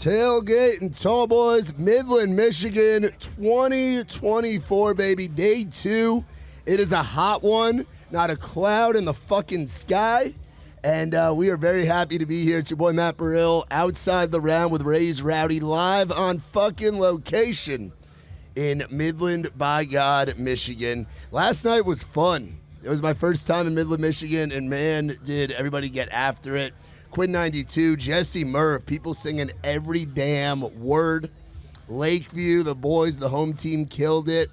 Tailgate and Tallboys, Midland, Michigan, 2024, baby. Day 2. It is a hot one. Not a cloud in the fucking sky. And we are very happy to be here. It's your boy Matt Burrill, outside the round with Ray's Rowdy, live on fucking location in Midland, by God, Michigan. Last night was fun. It was my first time in Midland, Michigan, and man, did everybody get after it. Quinn 92, Jesse Murph, people singing every damn word. Lakeview, the boys, the home team killed it.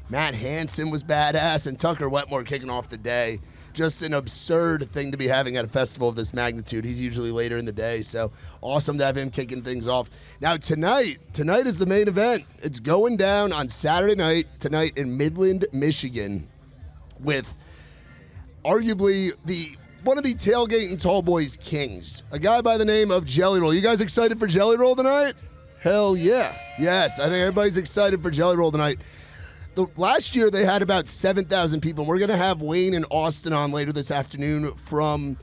Matt Hansen was badass, and Tucker Wetmore kicking off the day. Just an absurd thing to be having at a festival of this magnitude. He's usually later in the day, so awesome to have him kicking things off. Now tonight is the main event. It's going down on Saturday night, tonight in Midland, Michigan, with arguably one of the Tailgate and Tallboys kings, a guy by the name of Jelly Roll. You guys excited for Jelly Roll tonight? Hell yeah. Yes, I think everybody's excited for Jelly Roll tonight. Last year, they had about 7,000 people. We're going to have Wayne and Austin on later this afternoon from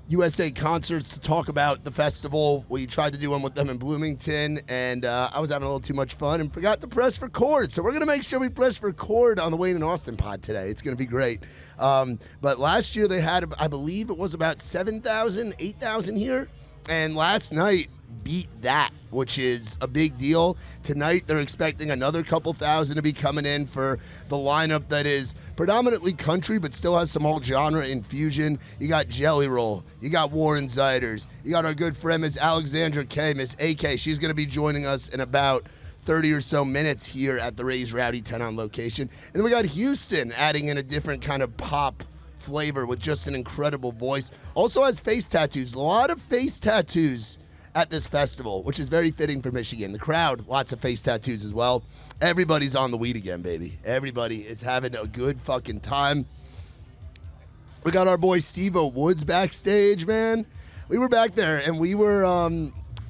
USA Concerts to talk about the festival. We tried to do one with them in Bloomington, and I was having a little too much fun and forgot to press record. So we're going to make sure we press record on the Wayne and Austin pod today. It's going to be great. But last year, they had, I believe it was about 7,000, 8,000 here. And last night beat that, which is a big deal. Tonight, they're expecting another couple thousand to be coming in for the lineup that is predominantly country, but still has some alt-genre infusion. You got Jelly Roll. You got Warren Ziders. You got our good friend, Miss Alexandra Kay, Miss AK. She's going to be joining us in about 30 or so minutes here at the Ray's Rowdy 10 on location. And then we got Houston adding in a different kind of pop flavor with just an incredible voice. Also has face tattoos. A lot of face tattoos at this festival, which is very fitting for Michigan. The crowd, lots of face tattoos as well. Everybody's on the weed again, baby. Everybody is having a good fucking time. We got our boy Steve-O Woods backstage, man. We were back there, and we were,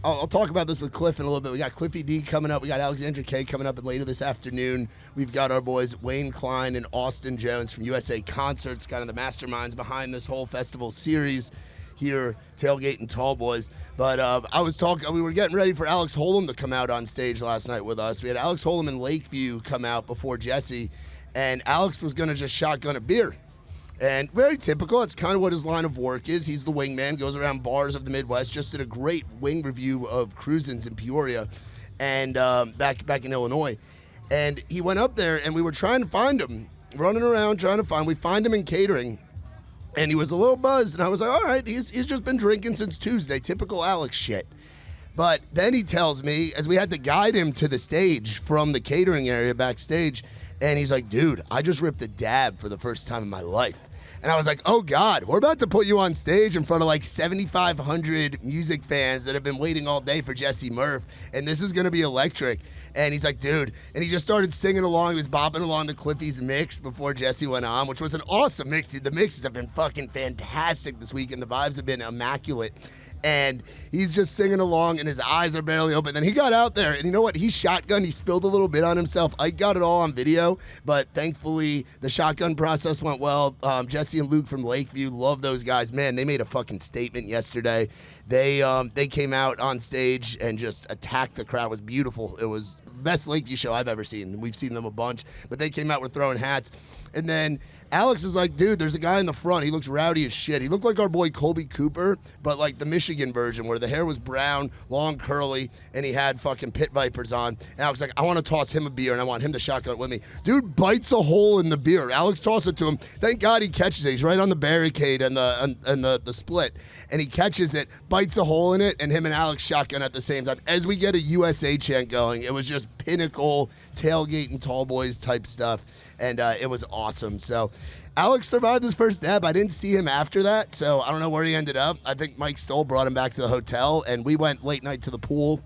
I'll talk about this with Cliff in a little bit. We got Cliffy D coming up. We got Alexandra Kay coming up later this afternoon. We've got our boys Wayne Klein and Austin Jones from USA Concerts, kind of the masterminds behind this whole festival series here, Tailgate and Tallboys. But we were getting ready for Alex Holm to come out on stage last night with us. We had Alex Holm and Lakeview come out before Jesse, and Alex was going to just shotgun a beer. And very typical. That's kind of what his line of work is. He's the wingman, goes around bars of the Midwest. Just did a great wing review of Cruisin's in Peoria and back in Illinois. And he went up there, and we were trying to find him, running around trying to find. We find him in catering. And he was a little buzzed, and I was like, all right, he's just been drinking since Tuesday. Typical Alex shit. But then he tells me, as we had to guide him to the stage from the catering area backstage, and he's like, dude, I just ripped a dab for the first time in my life. And I was like, oh, God, we're about to put you on stage in front of like 7,500 music fans that have been waiting all day for Jesse Murph, and this is going to be electric. And he's like, dude, and he just started singing along. He was bopping along to Cliffy's mix before Jesse went on, which was an awesome mix, dude. The mixes have been fucking fantastic this week, and the vibes have been immaculate. And he's just singing along, and his eyes are barely open. Then he got out there, and you know what? He shotgunned. He spilled a little bit on himself. I got it all on video, but thankfully the shotgun process went well. Jesse and Luke from Lakeview, love those guys. Man, they made a fucking statement yesterday. They came out on stage and just attacked the crowd. It was beautiful. It was the best Lakeview show I've ever seen. We've seen them a bunch, but they came out with throwing hats. And then Alex is like, dude, there's a guy in the front. He looks rowdy as shit. He looked like our boy Colby Cooper, but like the Michigan version where the hair was brown, long, curly, and he had fucking pit vipers on. And Alex was like, I want to toss him a beer, and I want him to shotgun it with me. Dude bites a hole in the beer. Alex tossed it to him. Thank God he catches it. He's right on the barricade and the split. And he catches it, bites a hole in it, and him and Alex shotgun at the same time. As we get a USA chant going, it was just pinnacle Tailgate and Tallboys type stuff. And it was awesome. So Alex survived his first dab. I didn't see him after that, so I don't know where he ended up. I think Mike Stoll brought him back to the hotel, and we went late night to the pool.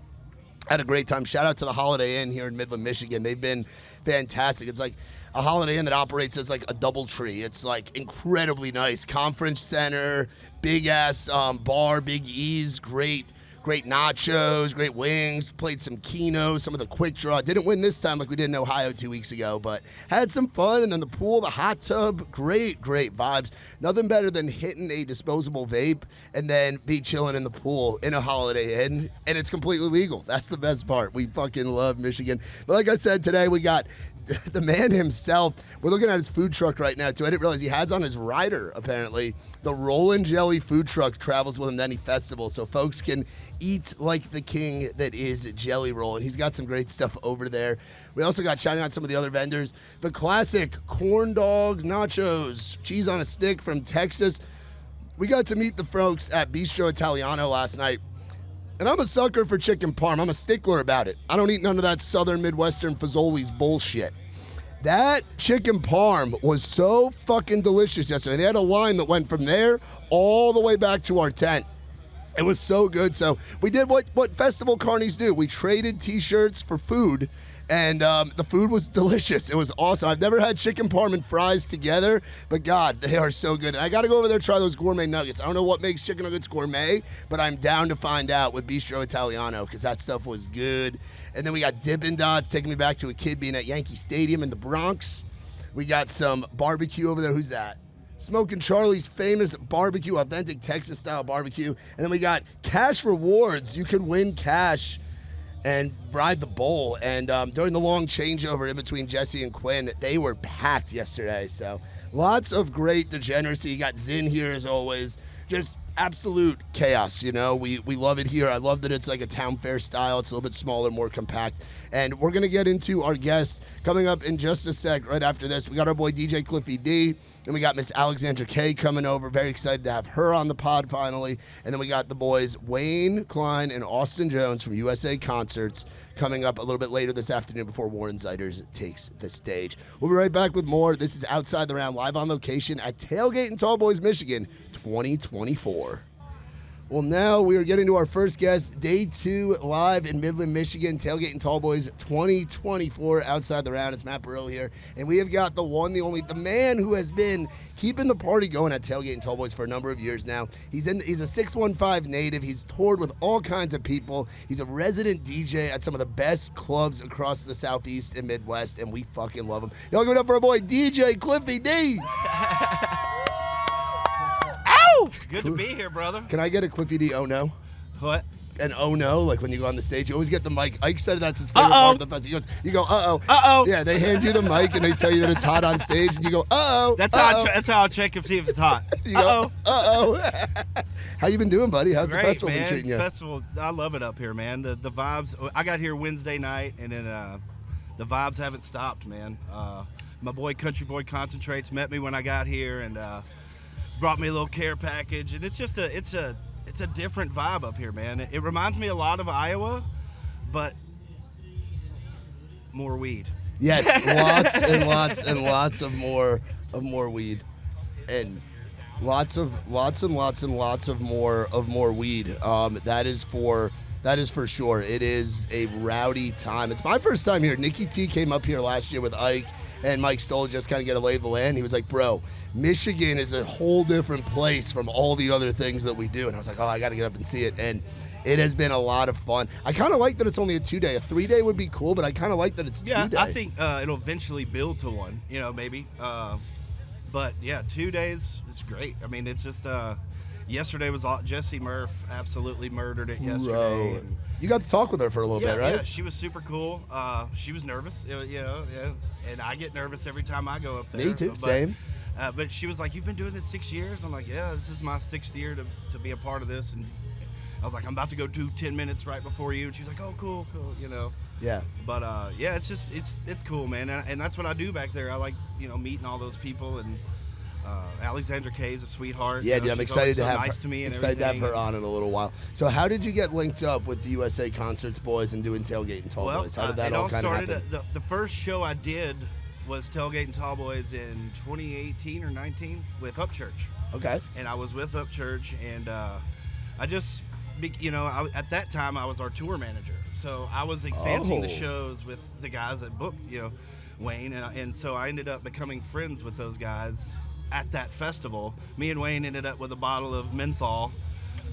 Had a great time. Shout out to the Holiday Inn here in Midland, Michigan. They've been fantastic. It's like a Holiday Inn that operates as like a DoubleTree. It's like incredibly nice. Conference center, big-ass bar, big ease, great great nachos, great wings, played some Keno, some of the quick draw. Didn't win this time like we did in Ohio 2 weeks ago, but had some fun. And then the pool, the hot tub, great vibes. Nothing better than hitting a disposable vape and then be chilling in the pool in a Holiday Inn, and it's completely legal. That's the best part. We fucking love Michigan. But like I said, today we got the man himself. We're looking at his food truck right now, too. I didn't realize he has on his rider, apparently, the Rollin' Jelly food truck travels with him to any festival, so folks can eat like the king that is Jelly Roll. And he's got some great stuff over there. We also got shouting out some of the other vendors. The classic corn dogs, nachos, cheese on a stick from Texas. We got to meet the folks at Bistro Italiano last night. And I'm a sucker for chicken parm. I'm a stickler about it. I don't eat none of that Southern Midwestern Fazoli's bullshit. That chicken parm was so fucking delicious yesterday. They had a line that went from there all the way back to our tent. It was so good. So we did what festival carnies do. We traded T-shirts for food, and the food was delicious. It was awesome. I've never had chicken parm and fries together, but God, they are so good. And I got to go over there and try those gourmet nuggets. I don't know what makes chicken nuggets gourmet, but I'm down to find out with Bistro Italiano because that stuff was good. And then we got Dippin' Dots taking me back to a kid being at Yankee Stadium in the Bronx. We got some barbecue over there. Who's that? Smoking Charlie's famous barbecue, authentic Texas-style barbecue. And then we got cash rewards. You could win cash and ride the bowl. And during the long changeover in between Jesse and Quinn, they were packed yesterday. So lots of great degeneracy. You got Zin here as always. Just absolute chaos, you know. We love it here. I love that it's like a town fair style. It's a little bit smaller, more compact. And we're going to get into our guests coming up in just a sec right after this. We got our boy DJ Cliffy D. Then we got Miss Alexandra Kay coming over. Very excited to have her on the pod finally. And then we got the boys Wayne, Klein, and Austin Jones from USA Concerts coming up a little bit later this afternoon before Warren Zeiders takes the stage. We'll be right back with more. This is Outside the Round, live on location at Tailgate in Tallboys, Michigan, 2024. Well, now we are getting to our first guest, day 2 live in Midland, Michigan, Tailgate and Tallboys 2024, Outside the Round. It's Matt Burrill here, and we have got the one, the only, the man who has been keeping the party going at Tailgate and Tallboys for a number of years now. He's a 615 native. He's toured with all kinds of people. He's a resident DJ at some of the best clubs across the Southeast and Midwest, and we fucking love him. Y'all give it up for our boy, DJ Cliffy D. Good to be here, brother. Can I get a Cliffy D oh no? What? An oh no, like when you go on the stage, you always get the mic. Ike said that's his favorite part of the festival. He goes, you go, uh-oh. Yeah, they hand you the mic and they tell you that it's hot on stage, and you go, uh-oh. That's how I check and see if it's hot. You go, uh-oh. How you been doing, buddy? How's Great, the festival man. been treating you? Festival, I love it up here, man. The vibes. I got here Wednesday night, and then the vibes haven't stopped, man. My boy Country Boy Concentrates met me when I got here, and brought me a little care package, and it's just it's a different vibe up here, man. It reminds me a lot of Iowa, but more weed. Yes, lots and lots and lots of more weed, and lots of more weed. That is for sure. It is a rowdy time. It's my first time here. Nikki T came up here last year with Ike and Mike Stoll, just kind of get a lay of the land. He was like, bro, Michigan is a whole different place from all the other things that we do. And I was like, oh, I got to get up and see it. And it has been a lot of fun. I kind of like that it's only a 2-day. A 3-day would be cool, but I kind of like that it's 2-day. Yeah, I think it'll eventually build to one, maybe. But yeah, 2 days is great. I mean, it's just yesterday was Jesse Murph absolutely murdered it yesterday. And you got to talk with her for a little bit, right? Yeah, she was super cool. She was nervous, and I get nervous every time I go up there. Me too, same. But she was like, you've been doing this 6 years? I'm like, yeah, this is my 6th year to be a part of this. And I was like, I'm about to go do 10 minutes right before you. And she's like, oh, cool, Yeah. But, yeah, it's cool, man. And that's what I do back there. I like, meeting all those people. And Alexandra Kay is a sweetheart. Yeah, dude, I'm excited to have nice to me and excited everything. to have her on in a little while. So how did you get linked up with the USA Concerts boys and doing Tailgate and Tallboys? How did that all kind of happen? The first show I did was Tailgate and Tallboys in 2018 or 19 with Upchurch. Okay. And I was with Upchurch, and I just, at that time I was our tour manager. So I was advancing the shows with the guys that booked, Wayne. And so I ended up becoming friends with those guys at that festival. Me and Wayne ended up with a bottle of menthol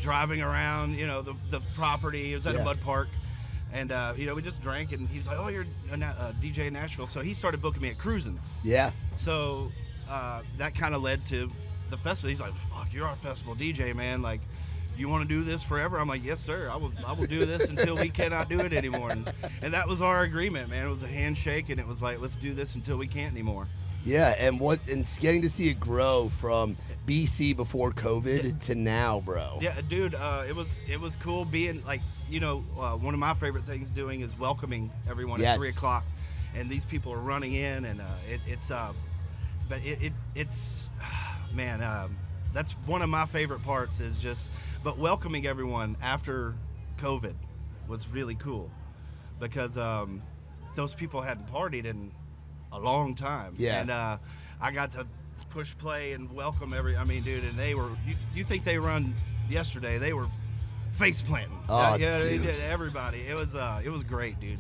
driving around, the property. It was at Yeah. a mud park. And, we just drank, and he was like, oh, you're a DJ in Nashville. So he started booking me at Cruisin's. Yeah. So that kind of led to the festival. He's like, fuck, you're our festival DJ, man. Like, you want to do this forever? I'm like, yes, sir. I will do this until we cannot do it anymore. And that was our agreement, man. It was a handshake, and it was like, let's do this until we can't anymore. Yeah, and getting to see it grow from BC before COVID to now, bro. Yeah, dude, it was cool being like, one of my favorite things doing is welcoming everyone at 3 o'clock, and these people are running in, and it's man, that's one of my favorite parts is just, but welcoming everyone after COVID was really cool because those people hadn't partied in a long time. Yeah. And I got to push play and welcome dude, and they were, you think they run yesterday, they were face planting. Oh, yeah, dude. They did, everybody. It was great, dude.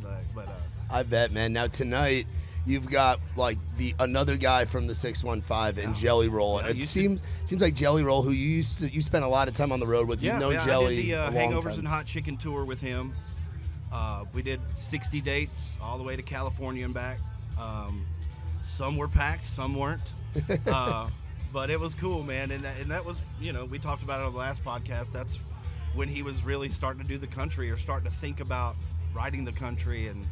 I bet, man. Now tonight you've got like another guy from the 615 and Jelly Roll. Yeah, it seems like Jelly Roll, who you spent a lot of time on the road with. You've known Jelly I did the a long Hangovers time. and Hot Chicken tour with him. We did 60 dates all the way to California and back. Some were packed, some weren't. But it was cool, man. And that was, we talked about it on the last podcast. That's when he was really starting to do the country or starting to think about writing the country. And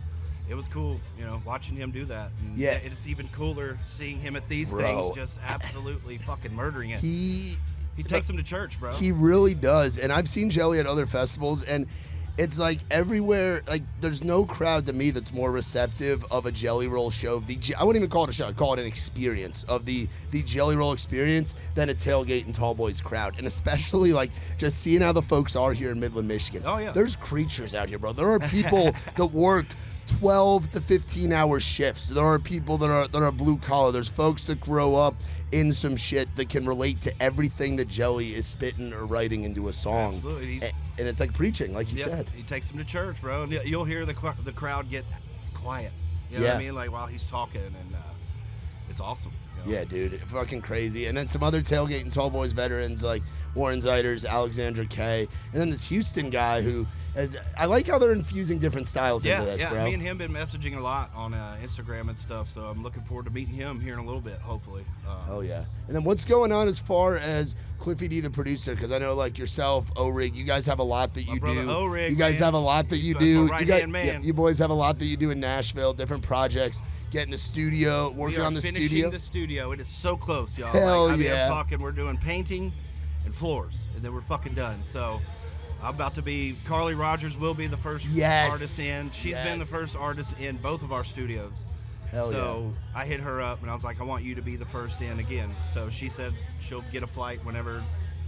it was cool, watching him do that. And yeah. It's even cooler seeing him at these Bro. things, just absolutely fucking murdering it. He takes them to church, bro. He really does. And I've seen Jelly at other festivals, and it's like everywhere, like there's no crowd to me that's more receptive of a Jelly Roll show. I wouldn't even call it a show, I'd call it an experience of the Jelly Roll experience than a Tailgate and Tallboys crowd. And especially like just seeing how the folks are here in Midland, Michigan. Oh, yeah. There's creatures out here, bro. There are people that work 12 to 15 hour shifts. There are people that are blue collar. There's folks that grow up in some shit that can relate to everything that Jelly is spitting or writing into a song. Absolutely. And it's like preaching, like you said. He takes them to church, bro. And you'll hear the crowd get quiet. You know what I mean? Like while he's talking, and it's awesome. Yeah, dude, fucking crazy. And then some other Tailgate and Tallboys veterans like Warren Zeiders, Alexandra Kay, and then this Houston guy who I like how they're infusing different styles into this, bro. Me and him been messaging a lot on Instagram and stuff, so I'm looking forward to meeting him here in a little bit, hopefully. Oh, yeah. And then what's going on as far as Cliffy D, the producer? Because I know, like, yourself, O-Rig, you guys have a lot that you do. O-Rig, you guys have a lot that you That's do. my right-hand man. You boys have a lot that you do in Nashville, different projects, getting the studio, working on the studio. We are finishing the studio. It is so close, y'all. Hell I'm yeah. talking, we're doing painting and floors, and then we're fucking done. So I'm about to be, Carly Rogers will be the first artist in. She's been the first artist in both of our studios. Hell I hit her up and I was like, I want you to be the first in again. So she said she'll get a flight whenever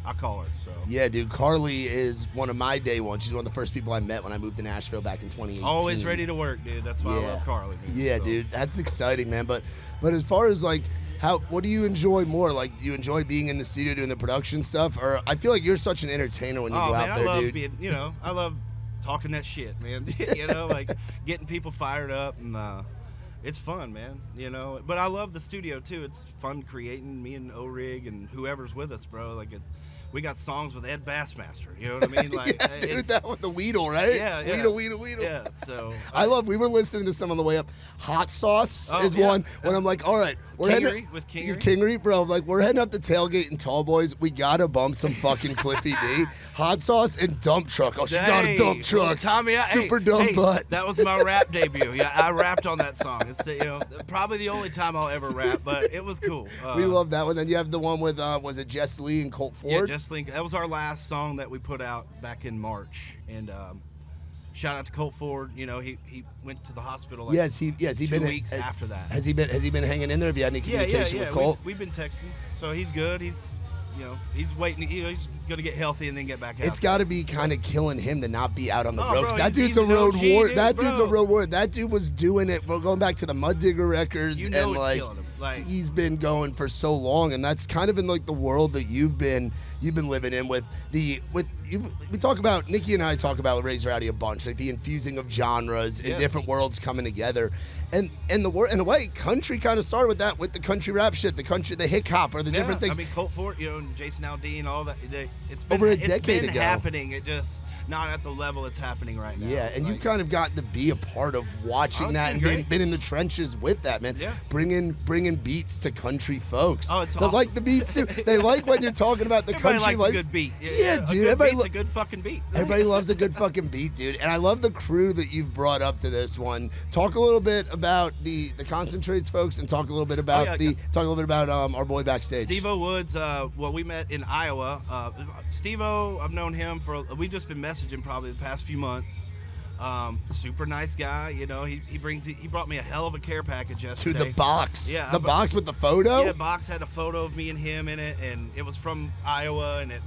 I call her. So yeah, dude, Carly is one of my day ones. She's one of the first people I met when I moved to Nashville back in 2018. Always ready to work, dude. That's why I love Carly. Man. Yeah, dude, that's exciting, man. But as far as like, what do you enjoy more? Like, do you enjoy being in the studio doing the production stuff, or I feel like you're such an entertainer when you go out there, I love dude. being, I love talking that shit, man. Like getting people fired up, and it's fun, man. But I love the studio too. It's fun creating, me and O-Rig and whoever's with us, bro. Like we got songs with Ed Bassmaster. You know what I mean? Like, yeah, dude, that with the Weedle, right? Yeah. Weedle. Yeah, so we were listening to some on the way up. Hot Sauce is one when I'm like, all right, we're heading with Kingery? Kingery, bro. Like, we're heading up to Tailgate and Tallboys. We gotta bump some fucking Cliffy D. Hot Sauce and Dump Truck. Oh, she got a dump truck. Well, Tommy, super dumb butt. That was my rap debut. Yeah, I rapped on that song. It's probably the only time I'll ever rap, but it was cool. We love that one. Then you have the one with was it Jess Lee and Colt Ford? Yeah, Jess Lee. That was our last song that we put out back in March, and shout out to Colt Ford. He went to the hospital. Like he 2 been weeks after that. Has he been hanging in there? Have you had any communication with Colt? We've been texting, so he's good. He's waiting. He's gonna get healthy and then get back out. It's got to be kind of killing him to not be out on the road. Bro, that dude's a road warrior. That dude's a road warrior. That dude was doing it. We're going back to the Mud Digger records, and it's like killing him. Like, he's been going for so long, and that's kind of in like the world that you've been you've been living in with we talk about, Nikki and I talk about Raise Rowdy a bunch, like the infusing of genres and different worlds coming together. And in a way, country kind of started with that, with the country rap shit, the hip hop or the different things. I mean, Colt Fort, and Jason Aldean, all that. It's been over a decade ago. Happening. It just not at the level it's happening right now. Yeah, and you've kind of gotten to be a part of watching that and been in the trenches with that, man. Yeah. Bringing beats to country folks. Oh, it's they awesome. Like the beats too. They like when you're talking about the Everybody country. likes a good beat. Yeah, dude. Everybody a good fucking beat. Everybody loves a good fucking beat, dude. And I love the crew that you've brought up to this one. Talk a little bit about the Concentrates folks, and talk a little bit about our boy backstage. Steve-O Woods. We met in Iowa. Steve-O, I've known him we've just been messaging probably the past few months. Super nice guy, he brought me a hell of a care package yesterday. Dude, the box. Yeah. The box with the photo? Yeah, box had a photo of me and him in it, and it was from Iowa, and it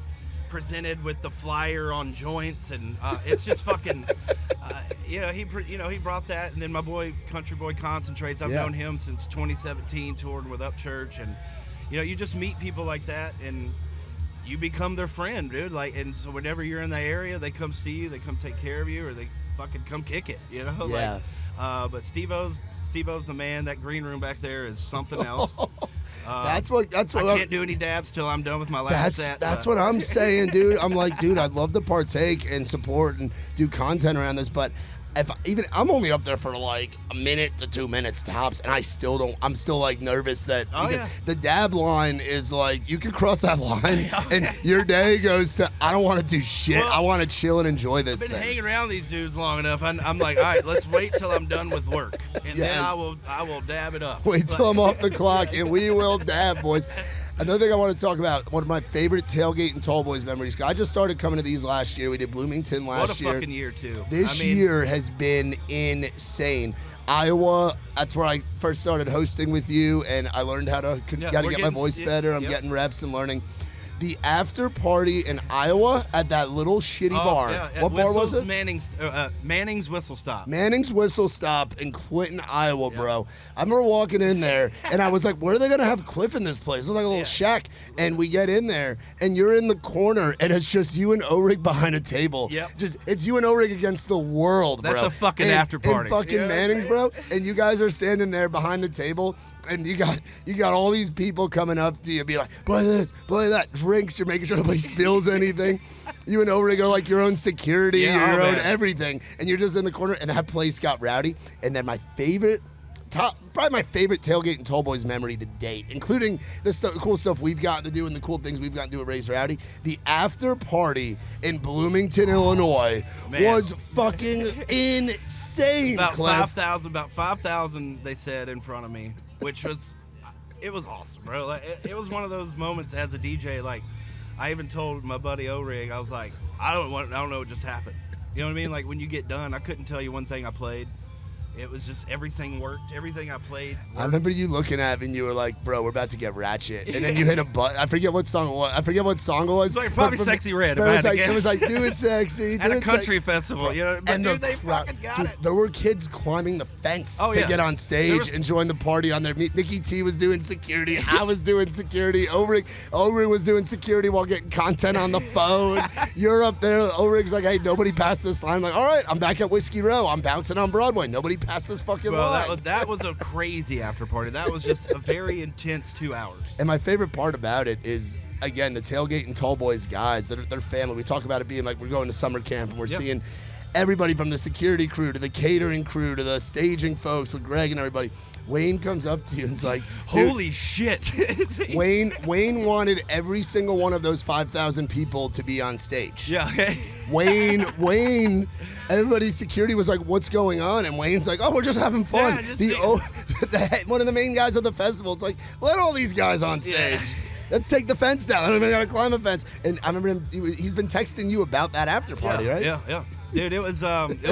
presented with the flyer on joints, and it's just fucking he brought that. And then my boy Country Boy Concentrates, I've known him since 2017, touring with Upchurch, and you just meet people like that and you become their friend, dude. And so whenever you're in the area, they come see you, they come take care of you, or they fucking come kick it, Yeah. But Steve-O's the man. That green room back there is something else. That's what I can't do any dabs till I'm done with my last set. That's what I'm saying, dude. I'm like, dude, I'd love to partake and support and do content around this, but I'm only up there for like a minute to 2 minutes tops, and I'm still like nervous that the dab line is like, you can cross that line and your day goes to, I don't want to do shit. I want to chill and enjoy this I've been thing. hanging around these dudes long enough. I'm like, all right, let's wait till I'm done with work, and then I will dab it up. Wait till I'm off the clock, and we will dab, boys. Another thing I want to talk about, one of my favorite Tailgate and Tallboys memories. I just started coming to these last year. We did Bloomington last year. What a fucking year, too. This year has been insane. Iowa, that's where I first started hosting with you, and I learned how to get my voice better. I'm getting reps and learning. The after party in Iowa at that little shitty bar. Yeah. What bar was it? Manning's Whistle Stop. Manning's Whistle Stop in Clinton, Iowa, bro. I remember walking in there, and I was like, where are they going to have Cliff in this place? It was like a little shack. And we get in there, and you're in the corner, and it's just you and O-Rig behind a table. Yep. It's you and O-Rig against the world, bro. That's a fucking after party. In fucking Manning's, bro. And you guys are standing there behind the table, and you got all these people coming up to you, be like, play this, play that, drinks, you're making sure nobody spills anything. You and O-Rig are like your own security, your own everything, and you're just in the corner, and that place got rowdy. And then probably my favorite Tailgate and Tallboys memory to date, including the cool stuff we've gotten to do and the cool things we've gotten to do at Raise Rowdy. The after party in Bloomington, Illinois was fucking insane. About 5,000 they said in front of me, which was awesome, bro. It was one of those moments as a DJ. Like, I even told my buddy O-Rig, I was like, I don't know what just happened. You know what I mean? Like, when you get done, I couldn't tell you one thing I played. It was just everything worked. Everything I played worked. I remember you looking at me and you were like, bro, we're about to get ratchet. And then you hit a button. I forget what song it was. It's like probably Sexy Red. It was like, do it sexy. At a country festival. But dude, they fucking got it. There were kids climbing the fence to get on stage and join the party on there. Nikki T was doing security. I was doing security. O-Rig was doing security while getting content on the phone. You're up there. O-Rig's like, hey, nobody passed this line. I'm like, all right, I'm back at Whiskey Row. I'm bouncing on Broadway. Nobody passed this fucking line. That was a crazy after party. That was just a very intense 2 hours. And my favorite part about it is, again, the Tailgate and Tallboys guys, they're family. We talk about it being like we're going to summer camp and we're seeing everybody from the security crew to the catering crew to the staging folks with Greg and everybody. Wayne comes up to you and is like, holy shit. Wayne wanted every single one of those 5,000 people to be on stage. Yeah. Wayne, everybody's security was like, what's going on? And Wayne's like, oh, we're just having fun. One of the main guys of the festival, it's like, let all these guys on stage. Yeah. Let's take the fence down. I don't even got to climb a fence. And I remember he's been texting you about that after party, right? Yeah. Dude, it was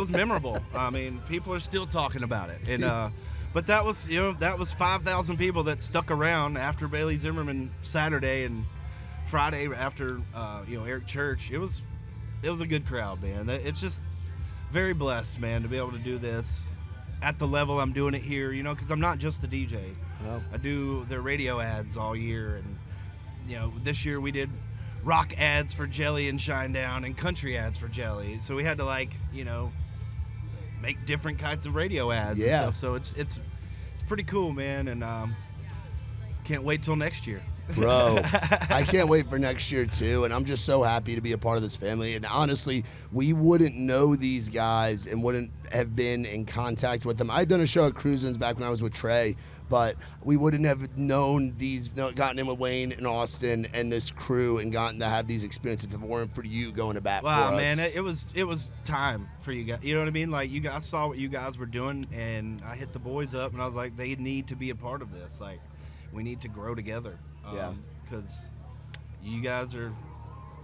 memorable. I mean, people are still talking about it. And but that was 5,000 people that stuck around after Bailey Zimmerman Saturday and Friday after Eric Church. It was a good crowd, man. It's just very blessed, man, to be able to do this at the level I'm doing it here, because I'm not just the DJ. No. I do their radio ads all year, and this year we did rock ads for Jelly and Shinedown and country ads for Jelly. So we had to make different kinds of radio ads and stuff. So it's pretty cool, man, and can't wait till next year. Bro, I can't wait for next year too, and I'm just so happy to be a part of this family. And honestly, we wouldn't know these guys and wouldn't have been in contact with them. I'd done a show at Cruisins back when I was with Trey, but we wouldn't have known gotten in with Wayne and Austin and this crew and gotten to have these experiences if it weren't for you going to bat for us. Wow, man, it was time for you guys. You know what I mean? Like, you guys saw what you guys were doing, and I hit the boys up, and I was like, they need to be a part of this. Like, we need to grow together. Because you guys are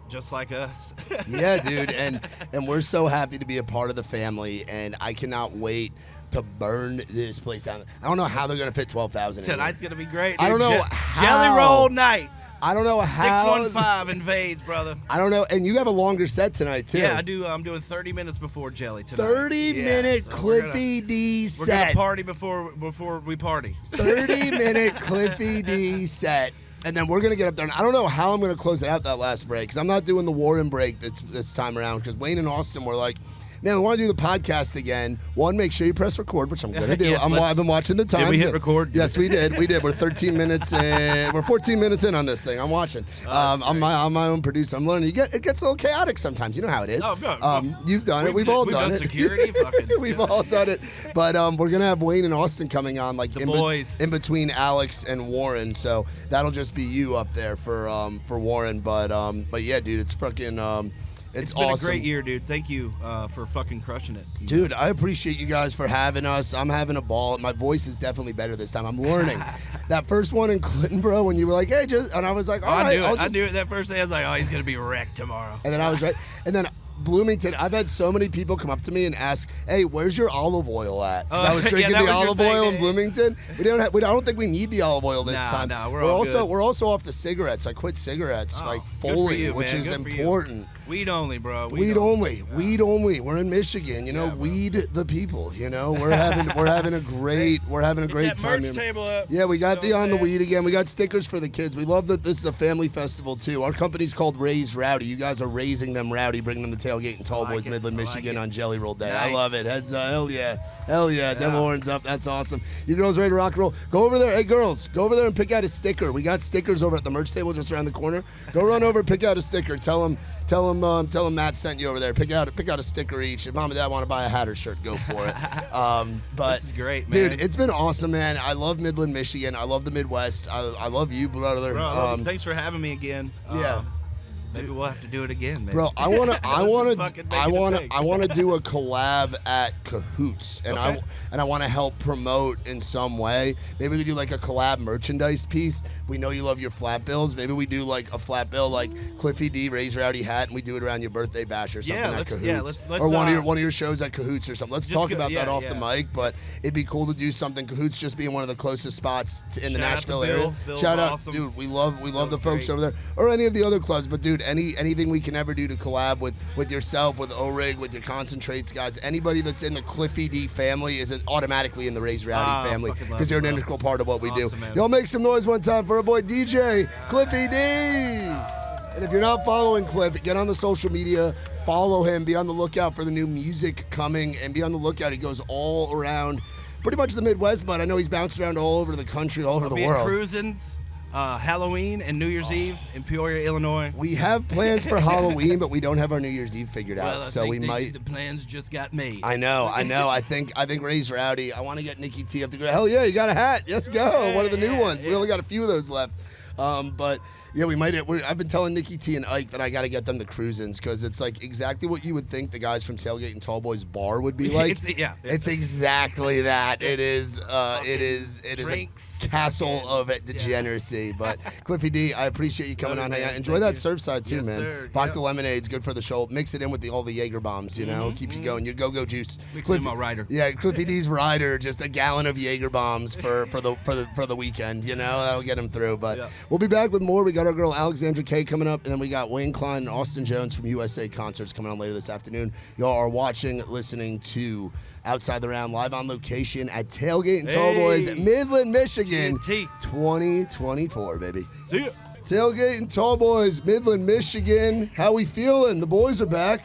just like us. Yeah, dude, and we're so happy to be a part of the family, and I cannot wait to burn this place down. I don't know how they're gonna fit 12,000. Tonight's gonna be great, dude. I don't know how. Jelly Roll night. I don't know how. 615 invades, brother. I don't know, and you have a longer set tonight too. Yeah, I do. I'm doing 30 minutes before Jelly tonight. 30-minute Cliffy D set. We're gonna party before we party. 30-minute Cliffy D set. And then we're going to get up there. And I don't know how I'm going to close it out that last break, because I'm not doing the Warren break this time around, because Wayne and Austin were like, man, we want to do the podcast again. One, make sure you press record, which I'm going to do. Yes, I've been watching the times. Did we hit record? Yes, we did. We did. We're 13 minutes in. We're 14 minutes in on this thing. I'm watching. I'm my own producer. I'm learning. It gets a little chaotic sometimes. You know how it is. Oh, no. You've done it. We've all done it. Security. We've all done it. But we're going to have Wayne and Austin coming on, like the boys. In between Alex and Warren. So that'll just be you up there for Warren. But yeah, dude, it's fucking. It's been awesome. A great year, dude. Thank you for fucking crushing it. Dude, I appreciate you guys for having us. I'm having a ball. My voice is definitely better this time. I'm learning. That first one in Clinton, bro, when you were like, hey, and I was like, all right. I knew it that first day. I was like, oh, he's going to be wrecked tomorrow. And then I was right. And then Bloomington, I've had so many people come up to me and ask, hey, where's your olive oil at? Because I was drinking the olive oil in Bloomington. I don't think we need the olive oil this time. No, we're also off the cigarettes. I quit cigarettes fully, which is important. Weed only, bro. Weed only. We're in Michigan, weed the people, We're having a great time. Merch table up. Yeah, we got on the weed again. We got stickers for the kids. We love that this is a family festival too. Our company's called Raised Rowdy. You guys are raising them rowdy, bringing them to Tailgate and Tallboys, Midland, Michigan on Jelly Roll Day. Nice. I love it. Heads hell yeah. Devil horns up. That's awesome. You girls ready to rock and roll? Go over there. Hey girls, go over there and pick out a sticker. We got stickers over at the merch table just around the corner. Go run over and pick out a sticker. Tell them Matt sent you over there. Pick out a sticker each. If mom and dad want to buy a hat or shirt, go for it. But this is great, man. Dude, it's been awesome, man. I love Midland, Michigan. I love the Midwest. I love you, brother. Bro, thanks for having me again. Yeah. Maybe we'll have to do it again, man. Bro, I want to do a collab at Cahoots, and okay. I want to help promote in some way. Maybe we do like a collab merchandise piece. We know you love your flat bills. Maybe we do like a flat bill, like Cliffy D, Raise Rowdy hat, and we do it around your birthday bash or something at Cahoots. Yeah, let's or one of your shows at Cahoots or something. Let's talk about that off the mic. But it'd be cool to do something. Cahoots just being one of the closest spots in the Nashville area. Shout out, awesome. Dude. We love the folks over there, or any of the other clubs. But dude, anything we can ever do to collab with yourself, with O-Rig, with your concentrates guys, anybody that's in the Cliffy D family is automatically in the Raised Rowdy family, because they're an integral part of what we do. Man. Y'all make some noise one time for our boy DJ Cliffy D. And if you're not following Cliff, get on the social media, follow him, be on the lookout for the new music coming, and be on the lookout. He goes all around pretty much the Midwest, but I know he's bounced around all over the country, all over the world. Cruisins. Halloween and New Year's Eve in Peoria, Illinois. We have plans for Halloween, but we don't have our New Year's Eve figured out. So we might. The plans just got made. I know. I think Raised Rowdy. I want to get Nikki T up to go. Hell yeah, you got a hat. Let's go. One of the new ones. We only got a few of those left. But yeah, we might. I've been telling Nikki T and Ike that I got to get them to Cruisins, because it's like exactly what you would think the guys from Tailgate and Tallboys bar would be like. It's exactly that. It is a castle of degeneracy. But Cliffy D, I appreciate you coming on. Enjoy that Surfside too, man. Sir. Vodka lemonade's good for the shoulder. Mix it in with all the Jaeger bombs. Keeps you going. Your go-go juice. Cliffy, my rider. Yeah, Cliffy D's rider. Just a gallon of Jaeger bombs for the weekend. That'll get him through. But we'll be back with more. We got our girl Alexandra Kay coming up, and then we got Wayne Klein and Austin Jones from USA Concerts coming on later this afternoon. Y'all are listening to Outside the Round live on location at Tailgate and Tallboys, Midland, Michigan, TNT. 2024, baby. See ya. Tailgate and Tallboys, Midland, Michigan. How we feeling? The boys are back.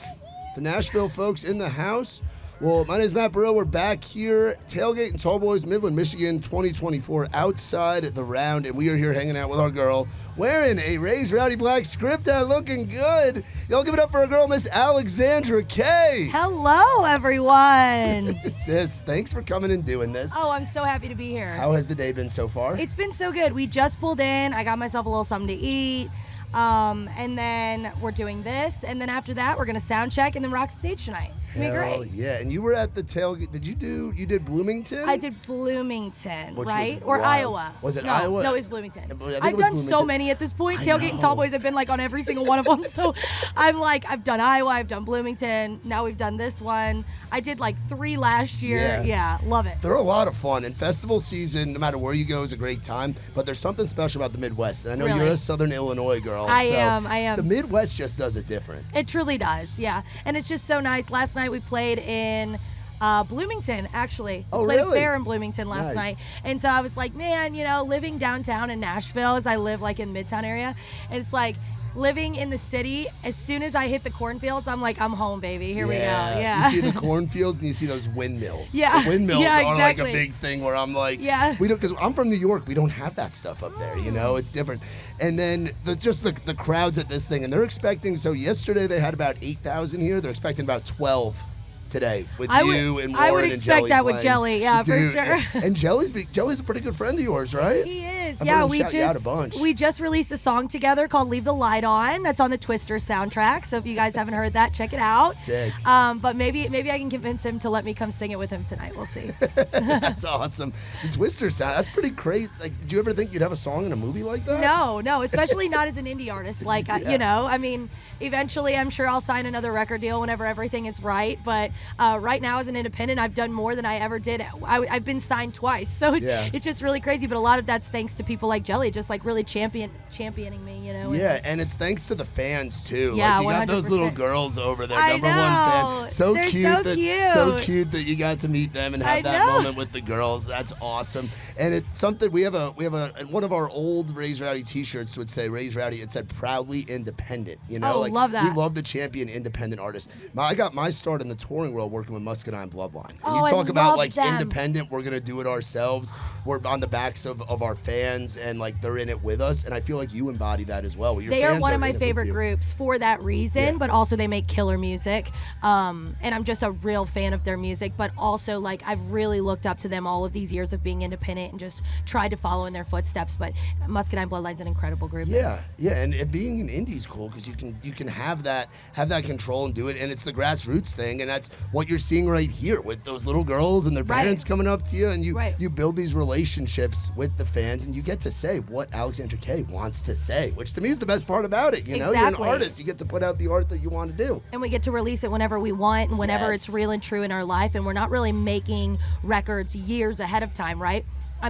The Nashville folks in the house. Well, my name is Matt Burrill. We're back here, Tailgate and Tallboys, Midland, Michigan, 2024, outside the round, and we are here hanging out with our girl, wearing a Raised Rowdy Black script out, looking good. Y'all give it up for our girl, Miss Alexandra Kay. Hello, everyone. Sis, thanks for coming and doing this. Oh, I'm so happy to be here. How has the day been so far? It's been so good. We just pulled in. I got myself a little something to eat. And then we're doing this, and then after that, we're gonna sound check and then rock the stage tonight. It's gonna be great. Yeah, and you were at the Tailgate. You did Bloomington? I did Bloomington, Which right? was Or wild. Iowa. Was it no, Iowa? No, it was Bloomington. I think I've it was done so Bloomington. many at this point. I Tailgate and know. Tallboys, I've been like on every single one of them. So I'm like, I've done Iowa, I've done Bloomington, now we've done this one. I did like 3 last year. Yeah, love it. They're a lot of fun, and festival season, no matter where you go, is a great time. But there's something special about the Midwest, and I know Really? you're a Southern Illinois girl. I so am. The Midwest just does it different. It truly does, yeah. And it's just so nice. Last night we played in Bloomington, actually. Oh, We played really? a fair in Bloomington last Nice. night. And so I was like, man, living downtown in Nashville, as I live like in Midtown area, and it's like living in the city, as soon as I hit the cornfields, I'm like, I'm home, baby. Here we go. Yeah. You see the cornfields and you see those windmills. Yeah. The windmills Yeah, are like exactly. a big thing where I'm like, Yeah. we don't, because I'm from New York, we don't have that stuff up there, it's different. And then the crowds at this thing, and they're expecting, so yesterday they had about 8,000 here, they're expecting about 12 today with I you would- and I Warren would and expect Jelly that with playing. Jelly, yeah, for Dude, sure. And Jelly's a pretty good friend of yours, right? He is. I've Yeah, heard him we shout you out a bunch. just released a song together called "Leave the Light On." That's on the Twister soundtrack. So if you guys haven't heard that, check it out. Sick. But maybe I can convince him to let me come sing it with him tonight. We'll see. That's awesome. The Twister sound, that's pretty crazy. Like, did you ever think you'd have a song in a movie like that? No, especially not as an indie artist. Like, I mean, eventually I'm sure I'll sign another record deal whenever everything is right. But right now as an independent, I've done more than I ever did. I've been signed twice. So it's just really crazy. But a lot of that's thanks to people like Jelly, just like really championing me, Yeah, and it's thanks to the fans too. Yeah, like, you got those little 100%. girls over there, I number one know. fan. So They're cute. So cute that you got to meet them and have I that know. moment with the girls. That's awesome. And it's something we have one of our old Raised Rowdy t-shirts would say Raised Rowdy. It said proudly independent. Oh, like, love that. We love the champion independent artist. I got my start in the touring world working with Muscadine Bloodline. And Oh, you talk I about love like them. independent, we're gonna do it ourselves. We're on the backs of our fans, and like they're in it with us. And I feel like you embody that as well. Your They are fans one of my in it with favorite you. groups for that reason, Yeah. but also they make killer music. And I'm just a real fan of their music, but also like I've really looked up to them all of these years of being independent and just tried to follow in their footsteps. But Muscadine Bloodline's an incredible group. Yeah, and being an indie's cool because you can have that control and do it, and it's the grassroots thing, and that's what you're seeing right here with those little girls and their Right. parents coming up to you, and Right. you build these relationships with the fans, and you get to say what Alexandra Kay wants to say, which to me is the best part about it. You're an Exactly. artist, you get to put out the art that you want to do. And we get to release it whenever we want and whenever Yes. it's real and true in our life. And we're not really making records years ahead of time, right? I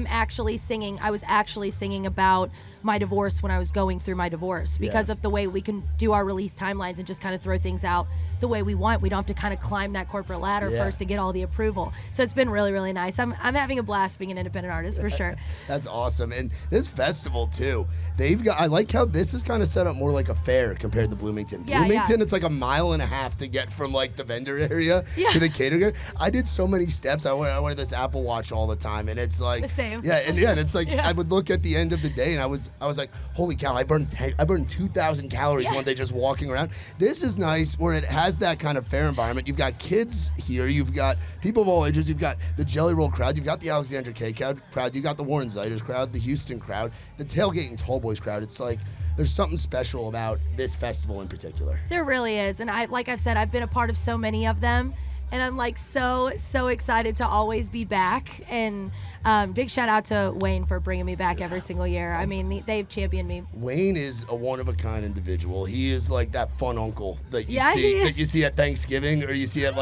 was actually singing about my divorce when I was going through my divorce because of the way we can do our release timelines and just kind of throw things out the way we want. We don't have to kind of climb that corporate ladder first to get all the approval. So it's been really, really nice. I'm having a blast being an independent artist for sure. That's awesome. And this festival too, I like how this is kind of set up more like a fair compared to Bloomington. Yeah, Bloomington, yeah. it's like a mile and a half to get from like the vendor area Yeah. to the catering area. I did so many steps. I wear this Apple Watch all the time, and it's like The same. Yeah, and it's like Yeah. I would look at the end of the day, and I was like, holy cow, I burned 2,000 calories one day just walking around. This is nice where it has that kind of fair environment. You've got kids here, you've got people of all ages, you've got the Jelly Roll crowd, you've got the Alexandra Kay crowd, you've got the Warren Zeiters crowd, the Houston crowd, the Tailgate and Tallboys crowd. It's like there's something special about this festival in particular. There really is. And like I've said, I've been a part of so many of them. And I'm like so excited to always be back. And big shout out to Wayne for bringing me back every single year. I mean, they've championed me. Wayne is a one-of-a-kind individual. He is like that fun uncle that you Yeah, he see at Thanksgiving, or you see at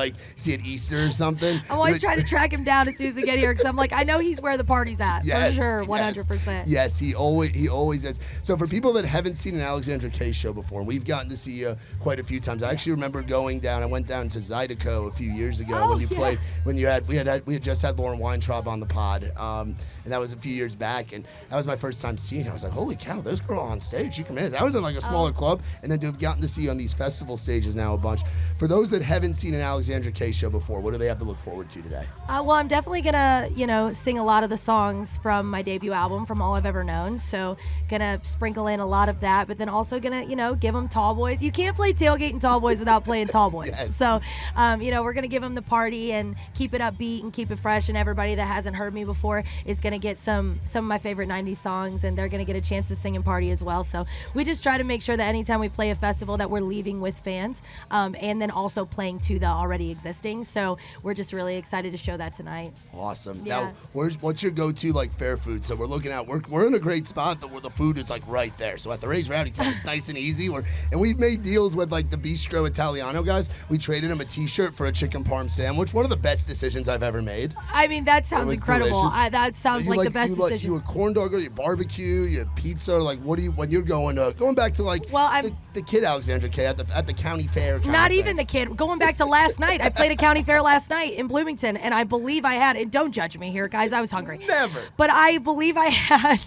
Easter or something. I'm always trying to track him down as soon as we get here because I'm like, I know he's where the party's at. Yes, for sure, 100%. Yes, he always is. So for people that haven't seen an Alexandra Kay show before, and we've gotten to see you quite a few times. I actually remember going down. I went down to Zydeco a few years ago when you played. When we had just had Lauren Weintraub on the pod. and that was a few years back, and that was my first time seeing it. I was like, holy cow, this girl on stage, she can manage. That was in like a smaller club, and then to have gotten to see on these festival stages now a bunch. For those that haven't seen an Alexandra Kay show before, what do they have to look forward to today? Well, I'm definitely gonna, sing a lot of the songs from my debut album, From All I've Ever Known. So gonna sprinkle in a lot of that, but then also gonna, give them Tallboys. You can't play Tailgate and Tallboys without playing Tallboys. Yes. So, we're gonna give them the party and keep it upbeat and keep it fresh. And everybody that hasn't heard me before is gonna get some of my favorite '90s songs, and they're gonna get a chance to sing and party as well. So we just try to make sure that anytime we play a festival that we're leaving with fans, and then also playing to the already existing. So we're just really excited to show that tonight. Awesome. Yeah. Now, what's your go-to like fair food? So we're looking at we're in a great spot where the food is like right there. So at the Raised Rowdy time, it's nice and easy. And we've made deals with like the Bistro Italiano guys. We traded them a T-shirt for a chicken parm sandwich. One of the best decisions I've ever made. I mean, that sounds incredible. That sounds like the best decision. You a corn dog or you barbecue, you pizza, like what do you when you're going back to like the kid Alexandra Kay at the county fair? Not even the kid. Going back to last night, I played a county fair last night in Bloomington, and I believe I had. And don't judge me here, guys. I was hungry. Never. But I believe I had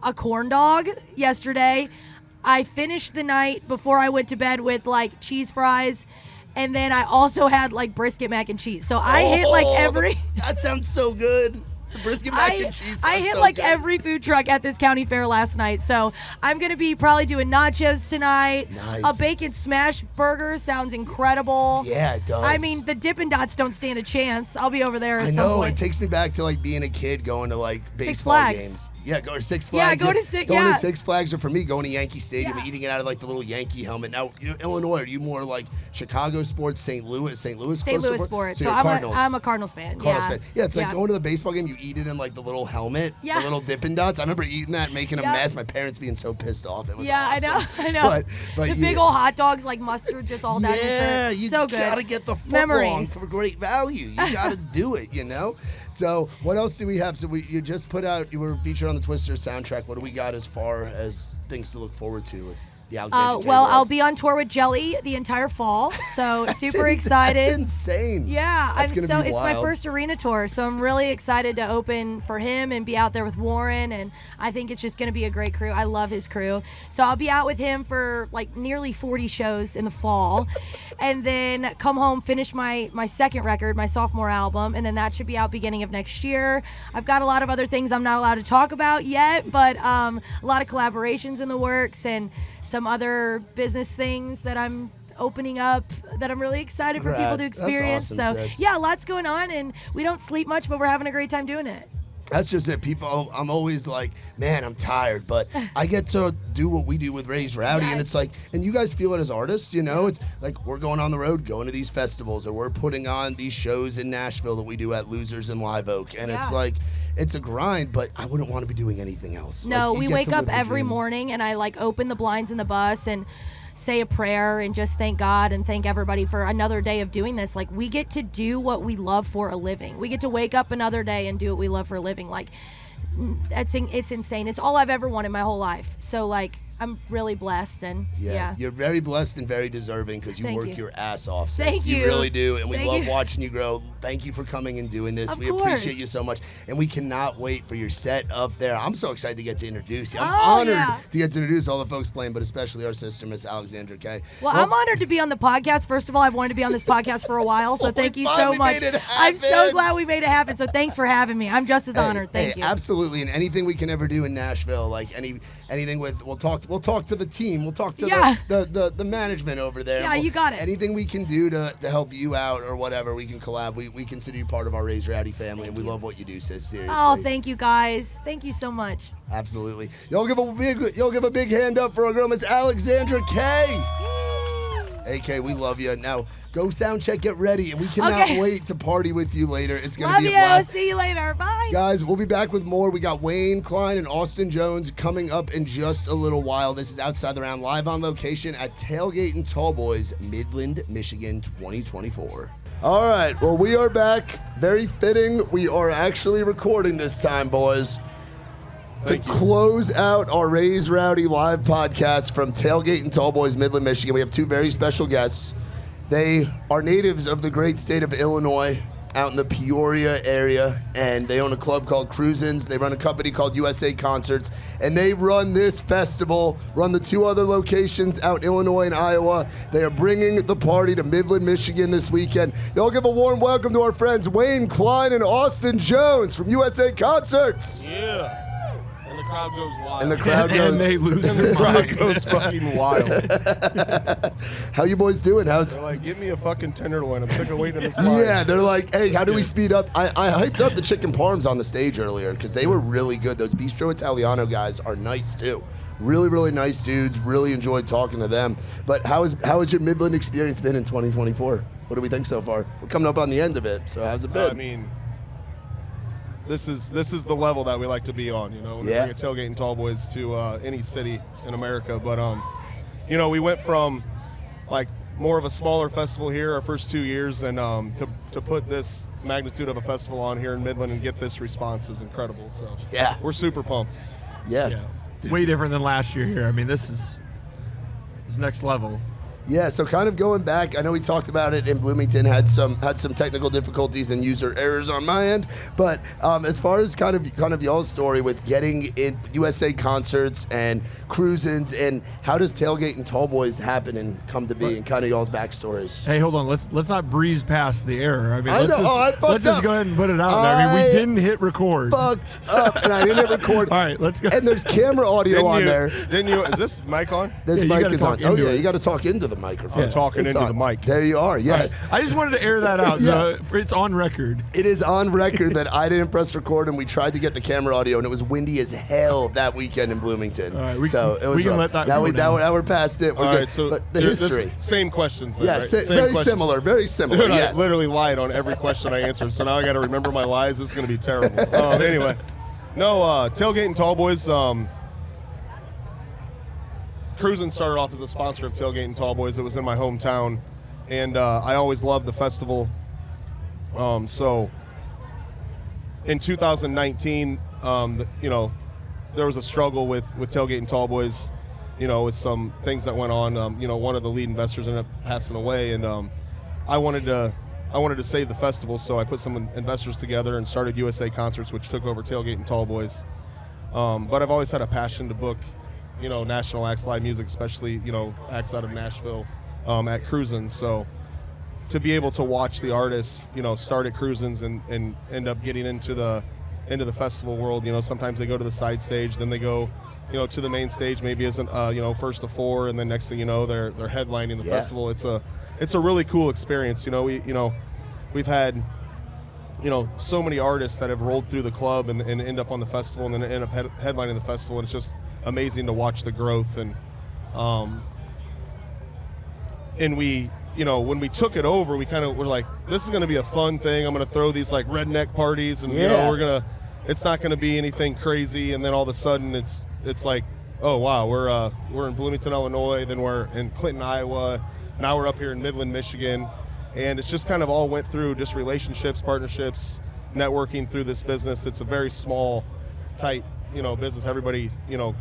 a corn dog yesterday. I finished the night before I went to bed with like cheese fries. And then I also had like brisket mac and cheese. So I hit like every. That sounds so good. The brisket mac and cheese. I hit so like good. every food truck at this county fair last night. So I'm going to be probably doing nachos tonight. Nice. A bacon smash burger sounds incredible. Yeah, it does. I mean, the Dippin' Dots don't stand a chance. I'll be over there at I some know. point. It takes me back to like being a kid going to like baseball Flags. games. Yeah, go to Six Yeah, Flags. go to Six- Going yeah. to Six Flags, or for me, going to Yankee Stadium, Yeah. eating it out of like the little Yankee helmet. Now, Illinois, are you more like Chicago sports, St. Louis St. close Louis support? sports. So So you're Cardinals. I'm a Cardinals fan. Cardinals Yeah. fan. Yeah, it's like going to the baseball game, you eat it in like the little helmet, Yeah. the little Dippin' Dots. I remember eating that, making a Yeah. mess. My parents being so pissed off. It was Yeah, awesome. I know. But the big old hot dogs, like mustard, just all down your yeah, shirt. you So good. gotta get the foot Memories. long for great value. You gotta do it, So what else do we have? So you just put out, you were featured on the Twister soundtrack. What do we got as far as things to look forward to with the Alexandra Kay Well, world? I'll be on tour with Jelly the entire fall, so super excited. That's insane. Yeah, That's gonna be it's my wild. first arena tour, so I'm really excited to open for him and be out there with Warren, and I think it's just going to be a great crew. I love his crew. So I'll be out with him for like nearly 40 shows in the fall, and then come home, finish my second record, my sophomore album, and then that should be out beginning of next year. I've got a lot of other things I'm not allowed to talk about yet, but a lot of collaborations in the works and some other business things that I'm opening up that I'm really excited for people to Congrats. That's experience. awesome, So sis. yeah, lots going on, and we don't sleep much, but we're having a great time doing it. That's just it. People, I'm always like, man, I'm tired, but I get to do what we do with Raised Rowdy, and Yes. it's like, and you guys feel it as artists, It's like we're going on the road, going to these festivals, or we're putting on these shows in Nashville that we do at Losers and Live Oak, and it's Yeah. like, it's a grind, but I wouldn't want to be doing anything else. No, Like, you we get wake to up live the every dream. morning and I like open the blinds in the bus and say a prayer and just thank God and thank everybody for another day of doing this. Like, we get to do what we love for a living. We get to wake up another day and do what we love for a living. Like, it's insane. It's all I've ever wanted my whole life. So like, I'm really blessed, and yeah. You're very blessed and very deserving because you Thank work you. your ass off. Sis. Thank You you. really do, and we Thank love you. watching you grow. Thank you for coming and doing this. Of We course. appreciate you so much, and we cannot wait for your set up there. I'm so excited to get to introduce you. I'm Oh, honored yeah. to get to introduce all the folks playing, but especially our sister, Miss Alexandra Kay. Well, I'm honored to be on the podcast. First of all, I've wanted to be on this podcast for a while, so Well, thank we you so finally much. made it I'm so happen. glad we made it happen. So thanks for having me. I'm just as honored. Thank you. Absolutely, and anything we can ever do in Nashville, like anything with, we'll talk to the team, we'll talk to Yeah. the management over there. Yeah, you got it. Anything we can do to help you out or whatever, we can collab. We consider you part of our Raised Rowdy family, and we love what you do, sis. Seriously. Oh, thank you guys. Thank you so much. Absolutely. Y'all give a big hand up for our girl, Miss Alexandra Kay. AK, we love you. Now, go sound check, get ready, and we cannot Okay. wait to party with you later. It's going to Love be a you. blast. See you later. Bye. Guys, we'll be back with more. We got Wayne, Klein, and Austin Jones coming up in just a little while. This is Outside the Round, live on location at Tailgate and Tallboys, Midland, Michigan, 2024. All right, well, we are back. Very fitting. We are actually recording this time, boys. To close out our Raised Rowdy live podcast from Tailgate and Tallboys, Midland, Michigan, we have two very special guests. They are natives of the great state of Illinois, out in the Peoria area, and they own a club called Cruisin's. They run a company called USA Concerts, and they run this festival, run the 2 other locations out in Illinois and Iowa. They are bringing the party to Midland, Michigan this weekend. Y'all give a warm welcome to our friends Wayne, Klein, and Austin Jones from USA Concerts. Yeah. And the crowd goes wild. And the crowd goes, and they lose And the crowd goes fucking wild. How you boys doing? How's They're like, give me a fucking tenderloin. I'm sick of waiting in this line. Yeah, they're like, hey, how do we speed up? I hyped up the chicken parms on the stage earlier because they were really good. Those Bistro Italiano guys are nice too. Really, really nice dudes. Really enjoyed talking to them. But how has your Midland experience been in 2024? What do we think so far? We're coming up on the end of it, so how's it been? I mean, this is the level that we like to be on, you know, when Yeah. we bring a Tailgate and Tallboys to any city in America. But, you know, we went from, like, more of a smaller festival here our first 2 years, and to put this magnitude of a festival on here in Midland and get this response is incredible. So Yeah. we're super pumped. Yeah. Way different than last year here. I mean, this is next level. Yeah, so kind of going back, I know we talked about it in Bloomington, had some technical difficulties and user errors on my end, but as far as kind of y'all's story with getting in USA Concerts and Cruisin's, and how does Tailgate and Tallboys happen and come to be, and kind of y'all's backstories. Hey, hold on. Let's not breeze past the error. I mean, I let's know. just, I fucked let's just up. go ahead and put it out there. I mean, we didn't hit record. Fucked up, and I didn't hit record. All right, let's go. And there's camera audio on there. Didn't you? Is this mic on? This Yeah, you mic gotta is on. talk Oh into yeah, it. you got to talk into the microphone. I'm talking It's into on. the mic. There you are. Yes. I just wanted to air that out. Yeah. So it's on record. It is on record that I didn't press record, and we tried to get the camera audio, and it was windy as hell that weekend in Bloomington. All right, so it was we can rough. let that now go now. now we're past it. We're All good. right, so but the there's history. same questions then, Yeah, right? very questions. similar. Very similar. Dude, Yes. I literally lied on every question I answered, so now I got to remember my lies. This is going to be terrible. Anyway, no, Tailgate and Tallboys. Cruisin' started off as a sponsor of Tailgate and Tallboys. It was in my hometown, and I always loved the festival. So in 2019, you know, there was a struggle with Tailgate and Tallboys, you know, with some things that went on. You know, one of the lead investors ended up passing away, and I wanted to save the festival, so I put some investors together and started USA Concerts, which took over Tailgate and Tallboys. But I've always had a passion to book, you know, national acts, live music, especially, you know, acts out of Nashville at Cruisin's. So to be able to watch the artists, you know, start at Cruisin's and end up getting into the festival world, you know, sometimes they go to the side stage, then they go, you know, to the main stage, maybe as you know, first to four, and then next thing you know, they're headlining the festival. It's a really cool experience. You know, we've had, you know, so many artists that have rolled through the club and end up on the festival and then end up headlining the festival, and it's just amazing to watch the growth. And we, you know, when we took it over, we kind of were like, this is going to be a fun thing. I'm going to throw these like redneck parties, and you know, it's not going to be anything crazy. And then all of a sudden, it's like, oh wow, we're in Bloomington, Illinois, then we're in Clinton, Iowa, now we're up here in Midland, Michigan, and it's just kind of all went through just relationships, partnerships, networking through this business. It's a very small, tight, you know, business. Everybody, you know,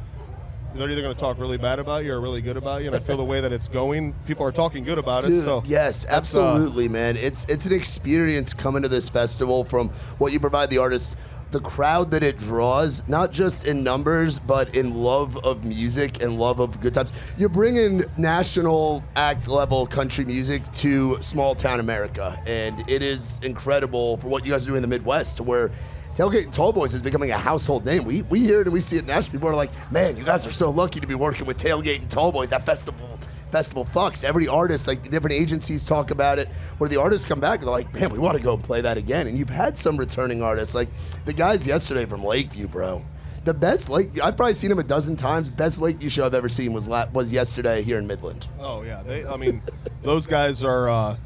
they're either going to talk really bad about you or really good about you, and I feel the way that it's going, people are talking good about it. Dude, So yes, absolutely, man. It's an experience coming to this festival from what you provide the artists, the crowd that it draws, not just in numbers, but in love of music and love of good times. You're bringing national act level country music to small town America, and it is incredible for what you guys are doing in the Midwest, where Tailgate and Tallboys is becoming a household name. We hear it and we see it in Nashville. People are like, man, you guys are so lucky to be working with Tailgate and Tallboys. That festival fucks. Every artist, like different agencies talk about it, where the artists come back and they're like, man, we want to go and play that again. And you've had some returning artists, like the guys yesterday from Lakeview, bro. The best I've probably seen them a dozen times. Best Lakeview show I've ever seen was yesterday here in Midland. Oh yeah, I mean, those guys are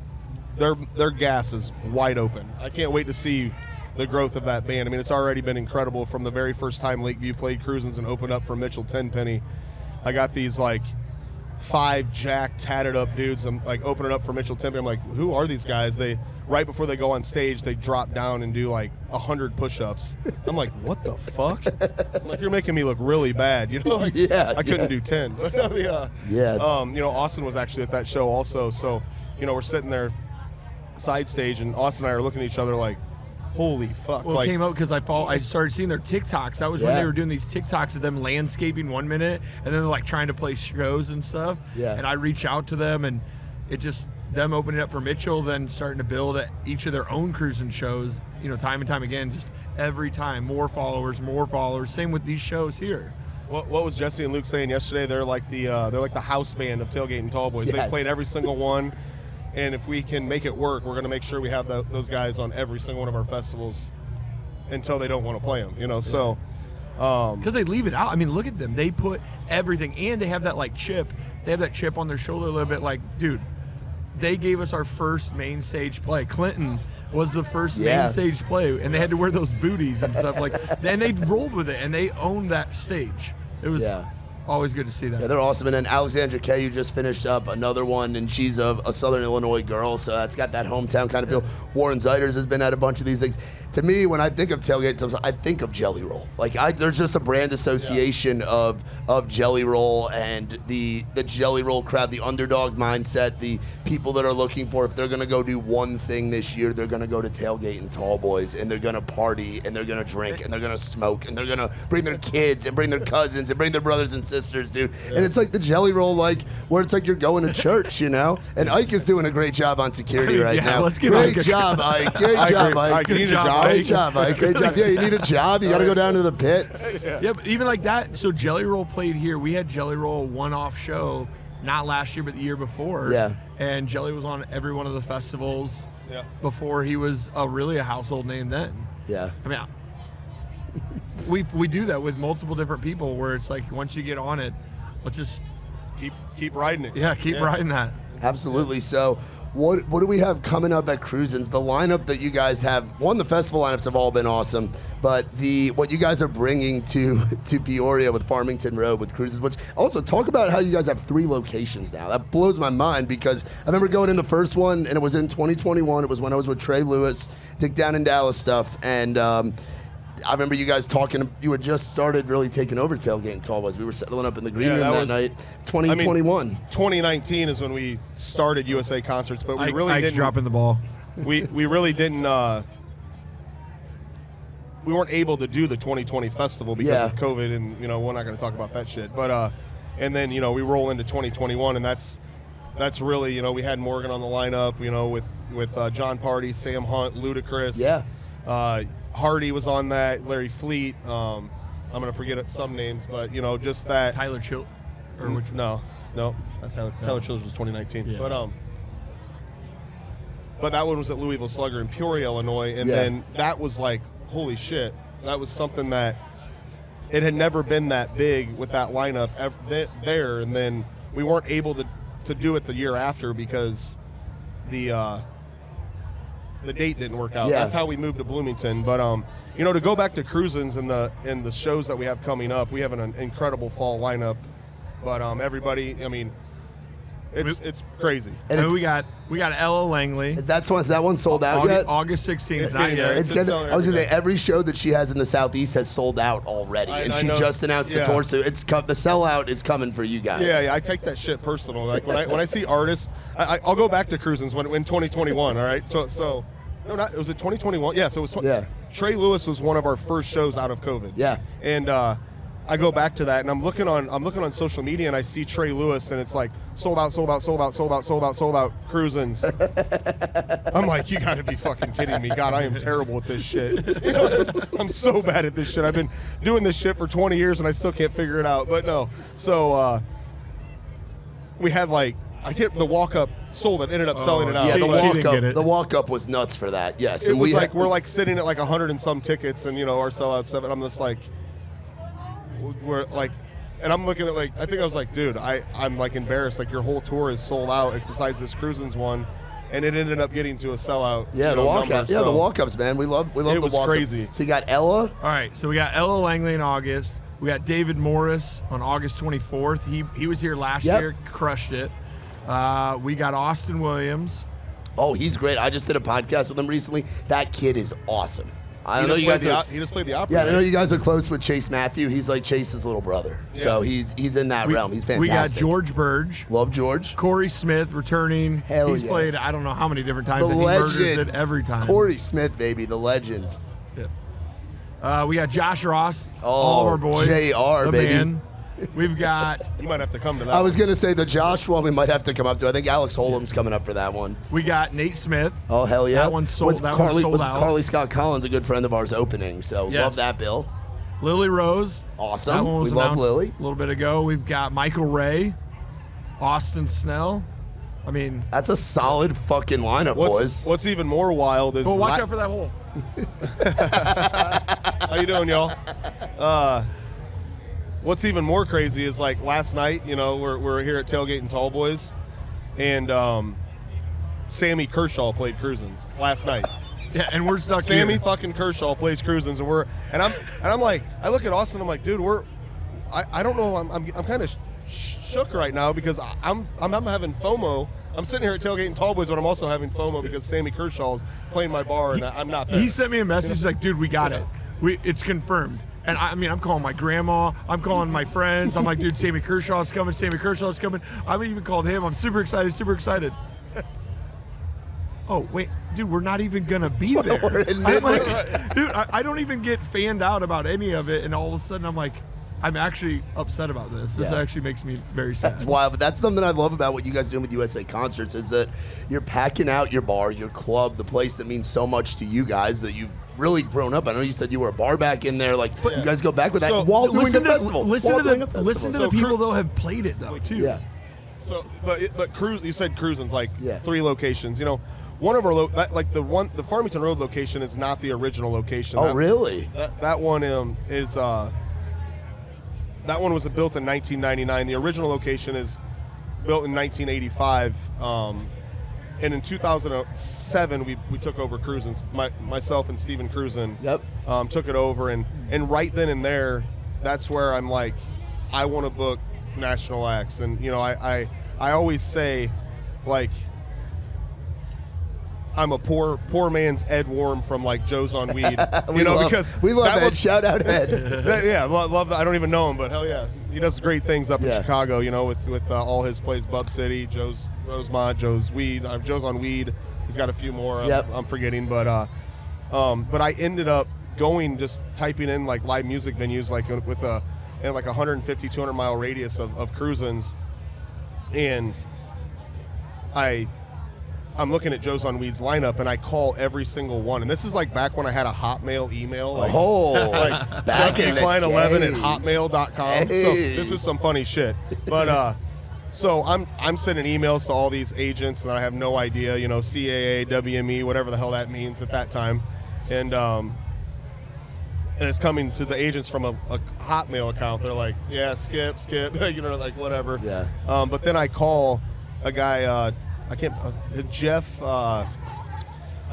their gas is wide open. I can't wait to see the growth of that band. I mean, it's already been incredible from the very first time Lakeview played Cruisin's and opened up for Mitchell Tenpenny. I got these like 5 jacked, tatted up dudes. I'm like opening up for Mitchell Tenpenny. I'm like, who are these guys? They right before they go on stage, they drop down and do like 100 push-ups. I'm like, what the fuck? I'm like, you're making me look really bad, you know? Like, Yeah, I couldn't do 10. But you know, Austin was actually at that show also. So, you know, we're sitting there side stage, and Austin and I are looking at each other like, holy fuck. Well, like, it came out because I started seeing their TikToks. That was when they were doing these TikToks of them landscaping 1 minute, and then they're like trying to play shows and stuff. Yeah. And I reach out to them, and it just them opening up for Mitchell, then starting to build at each of their own cruising shows. Time and time again, just every time more followers. Same with these shows here. What was Jesse and Luke saying yesterday? They're like the house band of Tailgate and Tallboys. Yes. They played every single one. And if we can make it work, we're going to make sure we have those guys on every single one of our festivals until they don't want to play them, So, because they leave it out. I mean, look at them. They put everything, and they have that chip. They have that chip on their shoulder a little bit. Like, dude, they gave us our first main stage play. Clinton was the first main stage play, and they had to wear those booties and stuff and they rolled with it, and they owned that stage. It was always good to see that. Yeah, they're awesome. And then Alexandra Kay, you just finished up another one, and she's a Southern Illinois girl, so that's got that hometown kind of feel. Warren Zeiters has been at a bunch of these things. To me, when I think of Tailgate, I think of Jelly Roll. There's just a brand association of Jelly Roll and the Jelly Roll crowd, the underdog mindset, the people that are looking for, if they're going to go do one thing this year, they're going to go to Tailgate and Tallboys, and they're going to party, and they're going to drink, and they're going to smoke, and they're going to bring their kids, and bring their cousins, and bring their brothers and sisters, dude. Yeah. And it's like the Jelly Roll, where it's like you're going to church, And Ike is doing a great job on security right now. Let's give Great job, Ike. Great job, Ike. You need a job. Great job, Mike. Great job. Yeah, you need a job. You got to go down to the pit. Yeah, but even like that. So Jelly Roll played here. We had Jelly Roll a one-off show, not last year, but the year before. Yeah. And Jelly was on every one of the festivals before he was really a household name then. Yeah. I mean, we do that with multiple different people where it's like once you get on it, let's just keep riding it. Yeah, keep riding that. Absolutely. So what do we have coming up at Cruisins? The lineup that you guys have, the festival lineups have all been awesome, but what you guys are bringing to Peoria with Farmington Road with Cruisins, which also talk about how you guys have 3 locations now. That blows my mind because I remember going in the first one and it was in 2021. It was when I was with Trey Lewis, Dick Down in Dallas stuff, and I remember you guys talking. You had just started really taking over Tailgate and Tallboys. We were settling up in the green room that night. 2021. 2019 is when we started USA Concerts, but we really didn't. Dropping the ball. We really didn't. We weren't able to do the 2020 festival because of COVID, and we're not going to talk about that shit. But and then we roll into 2021, and that's really we had Morgan on the lineup. With John Party, Sam Hunt, Ludacris. Yeah. Hardy was on that, Larry Fleet. I'm going to forget some names, but, just that. Tyler Chill. No, not Tyler Childers was 2019. Yeah. But that one was at Louisville Slugger in Peoria, Illinois, and then that was like, holy shit. That was something that it had never been that big with that lineup there, and then we weren't able to do it the year after because the date didn't work out. That's how we moved to Bloomington. But to go back to Cruisins and the shows that we have coming up, we have an incredible fall lineup. But everybody, I mean, it's crazy. And we got Ella Langley. Is that one sold out yet? August 16th. It's not yet. I was going to say every show that she has in the Southeast has sold out already, and she just announced the tour, so the sellout is coming for you guys. Yeah, I take that shit personal. Like when I see artists, I'll go back to Cruisins when 2021. All right, so. No, was it 2021? Yeah, so it was. Trey Lewis was one of our first shows out of COVID. Yeah, and I go back to that, and I'm looking on social media, and I see Trey Lewis, and it's like sold out, Cruisins. I'm like, you got to be fucking kidding me, God! I am terrible at this shit. I'm so bad at this shit. I've been doing this shit for 20 years, and I still can't figure it out. But no, so we had the walk-up sold it, ended up selling it out. Yeah, the walk-up was nuts for that, yes. It was we're sitting at 100 and some tickets, and our sellout 7. I'm just like, we're like, and I'm looking at I think I was like, dude, I'm embarrassed. Your whole tour is sold out besides this Cruisins one, and it ended up getting to a sellout. Yeah, the walk-up. Yeah, the walk-ups, man. We love the walk-up. It was crazy. So you got Ella. All right, so we got Ella Langley in August. We got David Morris on August 24th. He was here last year, crushed it. We got Austin Williams. Oh, he's great. I just did a podcast with him recently. That kid is awesome. I know you guys are, he just played the opera. Yeah, I know right? you guys are close with Chase Matthew. He's like Chase's little brother. So he's in that realm. He's fantastic. We got George Burge. Love George. Corey Smith returning. Hell He's yeah. played I don't know how many different times, The and he murders legend. it every time. Corey Smith, baby, the legend. We got Josh Ross. Oh, all of our boys. JR, the baby. Man. We've got You might have to come to that. I was one. going to say the Josh one we might have to come up to. I think Alex Holom's coming up for that one. we got Nate Smith. Oh, hell yeah. That one's sold. With That Carly, one's sold with out. Carly Scott Collins, a good friend of ours, opening. So Yes. love that, Bill. Lily Rose. Awesome. That one was We love announced Lily. a little bit ago. We've got Michael Ray, Austin Snell. I mean, That's a solid fucking lineup, boys. What's even more wild is but watch out for that hole. How you doing, y'all? What's even more crazy is like last night, you know, we're here at Tailgate and Tallboys, and Sammy Kershaw played Cruisins last night. Yeah, and we're stuck Sammy here. fucking Kershaw plays Cruisins, and I'm like, I look at Austin, I'm like, dude, I don't know, I'm kind of shook right now because I'm having FOMO. I'm sitting here at Tailgate and Tallboys, but I'm also having FOMO because Sammy Kershaw's playing my bar, and I'm not there. He sent me a message. He's like, dude, we got it. It's confirmed. And I mean, I'm calling my grandma. I'm calling my friends. I'm like, dude, Sammy Kershaw's coming. Sammy Kershaw's coming. I've even called him. I'm super excited. Super excited. Oh, wait, dude, we're not even going to be there. We're in I'm Midland. like, dude, I don't even get fanned out about any of it. And all of a sudden, I'm like, I'm actually upset about this. This Yeah. actually makes me very sad. That's wild, but that's something I love about what you guys do with USA Concerts is that you're packing out your bar, your club, the place that means so much to you guys that you've really grown up. I know you said you were a bar back in there. Like, you guys go back with that So, while doing the Listen to, festival. listen While to doing the, a festival. listen to So the people, though, have played it, though, too. Yeah. So, but Cruise, you said Cruisins, like Yeah. 3 locations. You know, one of our the Farmington Road location is not the original location. Oh, really? That one is that one was built in 1999. The original location is built in 1985. And in 2007, we took over Cruisins. Myself and Steven Cruisin took it over, and right then and there, that's where I'm like, I want to book national acts, and you know, I always say, like, I'm a poor man's Ed Worm from like Joe's on Weed, because we love that. was- Shout out Ed. love that. I don't even know him, but hell yeah, he does great things up in Yeah. Chicago. You know, with all his plays, Bub City, Joe's Rosemont, Joe's Weed, Joe's on Weed. He's got a few more. I'm forgetting, but I ended up going, just typing in like live music venues, like with a 150, 200 mile radius of Cruisins, and I'm looking at Joe's on Weed's lineup, and I call every single one. And this is like back when I had a Hotmail email. Like, like back in the Klein11 day. at hotmail.com. Hey. So this is some funny shit. But so I'm sending emails to all these agents, and I have no idea, you know, CAA, WME, whatever the hell that means at that time. And it's coming to the agents from a Hotmail account. They're like, yeah, skip, you know, like whatever. Yeah. But then I call a guy, Jeff, I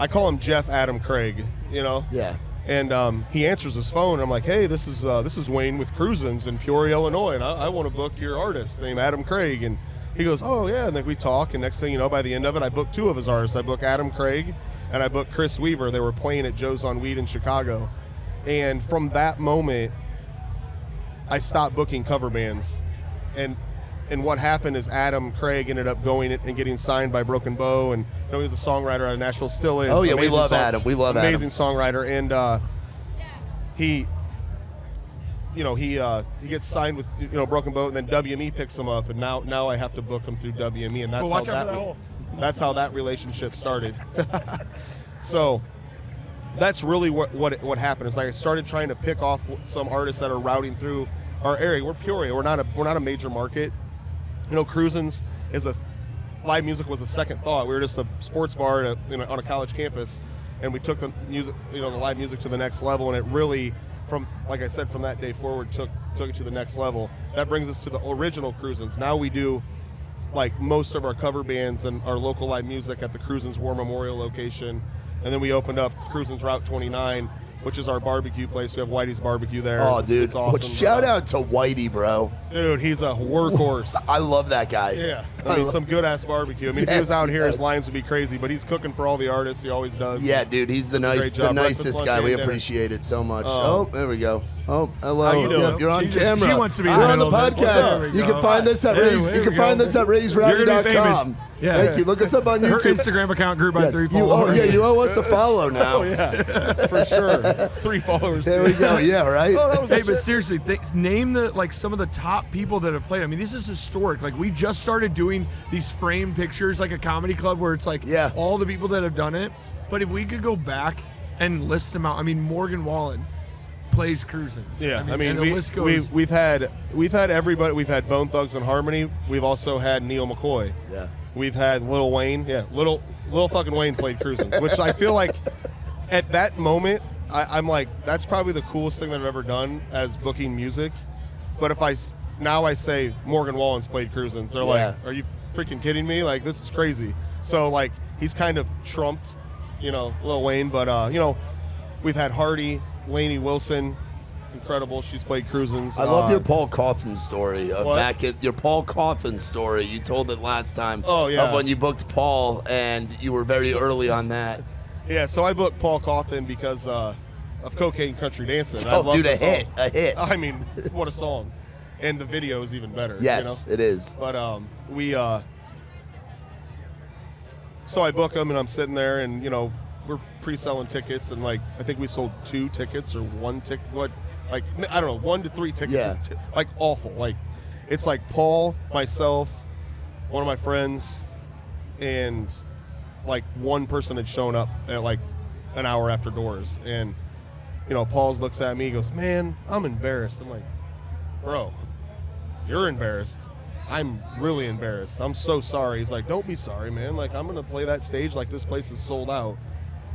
call him Jeff Adam Craig, you know? Yeah. And he answers his phone, and I'm like, hey, this is Wayne with Cruisins in Peoria, Illinois, and I want to book your artist named Adam Craig. And he goes, oh, yeah, and then we talk, and next thing you know, by the end of it, I booked 2 of his artists. I booked Adam Craig, and I booked Chris Weaver. They were playing at Joe's on Weed in Chicago. And from that moment, I stopped booking cover bands. And what happened is Adam Craig ended up going and getting signed by Broken Bow, and you know, he was a songwriter out of Nashville, still is. Oh yeah, we Amazing love Adam. We love amazing Adam. songwriter, and he gets signed with Broken Bow, and then WME picks him up, and now I have to book him through WME, and that's watch out for that hole. That's how that relationship started. So that's really what happened. It's like I started trying to pick off some artists that are routing through our area. We're Peoria. We're not a major market. You know, Cruisins live music was a second thought. We were just a sports bar on a college campus, and we took the music, the live music to the next level, and it really, like I said, from that day forward, took it to the next level. That brings us to the original Cruisins. Now we do like most of our cover bands and our local live music at the Cruisins War Memorial location, and then we opened up Cruisins Route 29 which is our barbecue place. We have Whitey's Barbecue there. Oh, dude. It's awesome. Well, shout out to Whitey, bro. Dude, he's a workhorse. I love that guy. Yeah. I mean, some good-ass barbecue. I mean, if he was out here, his yes. lines would be crazy, but he's cooking for all the artists. He always does. Yeah, dude, he's the Great job. nicest guy. We Breakfast, lunch, appreciate it so much. Oh, there we go. Oh, hello. How you doing? Yep, you're on camera. She wants to be in You're the on the middle of this. podcast. There we You go. can find this at There Raise. we You can go. find this at You're gonna be RaiseRowdy.com. famous. Yeah. Thank you. Look us up on Her YouTube. Instagram account grew by Yes, 3 you, followers. you owe us a follow now. Oh, yeah. For sure. 3 followers. There we go. Yeah, right? Hey, but seriously, name some of the top people that have played. I mean, this is historic. Like, we just started doing these frame pictures, like a comedy club, where it's like all the people that have done it. But if we could go back and list them out, I mean, Morgan Wallen plays Cruisins. Yeah, and the list goes. we've had everybody. We've had Bone Thugs and Harmony. We've also had Neil McCoy. Yeah. We've had Lil Wayne. Yeah, Lil fucking Wayne played Cruisins, which I feel like at that moment I'm like, that's probably the coolest thing that I've ever done as booking music. But if I say Morgan Wallen's played Cruisins, they're like, are you freaking kidding me? Like, this is crazy. So like, he's kind of trumped, Lil Wayne. But we've had Hardy, Lainey Wilson. Incredible. She's played Cruisins. I love your Paul Cawthon story. Your Paul Cawthon story. You told it last time. Oh, yeah. Of when you booked Paul, and you were very early on that. Yeah, so I booked Paul Cawthon because of Cocaine Country Dancing. Oh, dude, a hit. I mean, what a song. And the video is even better. Yes, it is. But so I book them, and I'm sitting there, and, we're pre-selling tickets, and, like, I think we sold 2 tickets or 1 ticket. Like, I don't know, 1 to 3 tickets. Yeah. Is like, awful. Like, it's like Paul, myself, one of my friends, and, like, one person had shown up at, like, an hour after doors. And, Paul looks at me, he goes, man, I'm embarrassed. I'm like, bro, you're embarrassed. I'm really embarrassed. I'm so sorry. He's like, don't be sorry, man. Like, I'm going to play that stage like this place is sold out.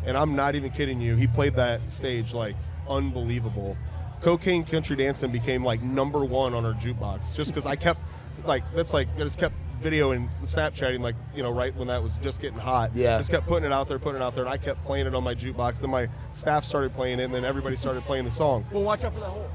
And I'm not even kidding you. He played that stage, like, unbelievable. Cocaine Country Dancing became, like, #1 on our jukebox just because I kept, like, I just kept videoing, Snapchatting, like, right when that was just getting hot. Yeah. Just kept putting it out there, and I kept playing it on my jukebox. Then my staff started playing it, and then everybody started playing the song. Well, watch out for that hole.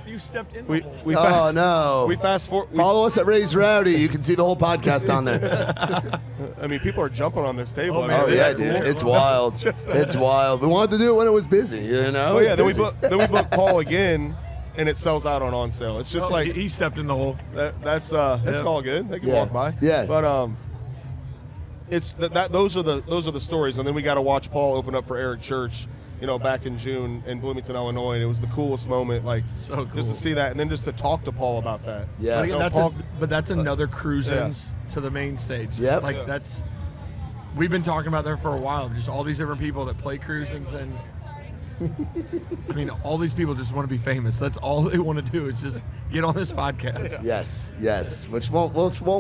You stepped in the hole. Oh, no. We fast forward. Follow us at Raise Rowdy. You can see the whole podcast on there. I mean, people are jumping on this table. Oh, I mean, Oh, Isn't yeah, that dude. cool? It's wild. It's wild. We wanted to do it when it was busy, Oh yeah, then we It's booked Paul again, and it sells out on sale. It's just like he stepped in the hole. that's all good. They can Yeah. walk by. Yeah. But it's those are the stories, and then we got to watch Paul open up for Eric Church, back in June in Bloomington, Illinois. And it was the coolest moment, like, So cool. just to see that, and then just to talk to Paul about that. Yeah. But, again, Paul, that's another Cruisins to the main stage. Yep. Like, Yeah. we've been talking about that for a while. Just all these different people that play Cruisins, and I mean, all these people just want to be famous. That's all they want to do is just get on this podcast. Yes. Which won't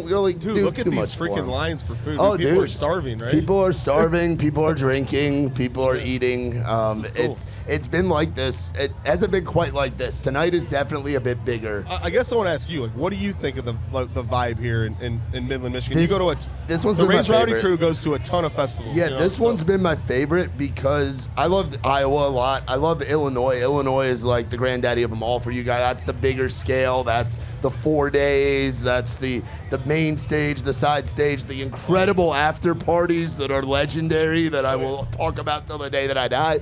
really dude, do look too at these much for freaking 'em. lines for food. Oh, People are dude. starving, right? People are starving. People are drinking. People are eating. This is cool. It's been like this. It hasn't been quite like this. Tonight is definitely a bit bigger. I guess I want to ask you, like, what do you think of the vibe here in Midland, Michigan? This- You go to this one's the been my Raise Rowdy favorite. crew goes to a ton of festivals. Yeah, this one's been my favorite because I loved Iowa a lot. I loved Illinois. Illinois is like the granddaddy of them all for you guys. That's the bigger scale. That's the 4 days. That's the main stage, the side stage, the incredible after parties that are legendary that I will talk about till the day that I die.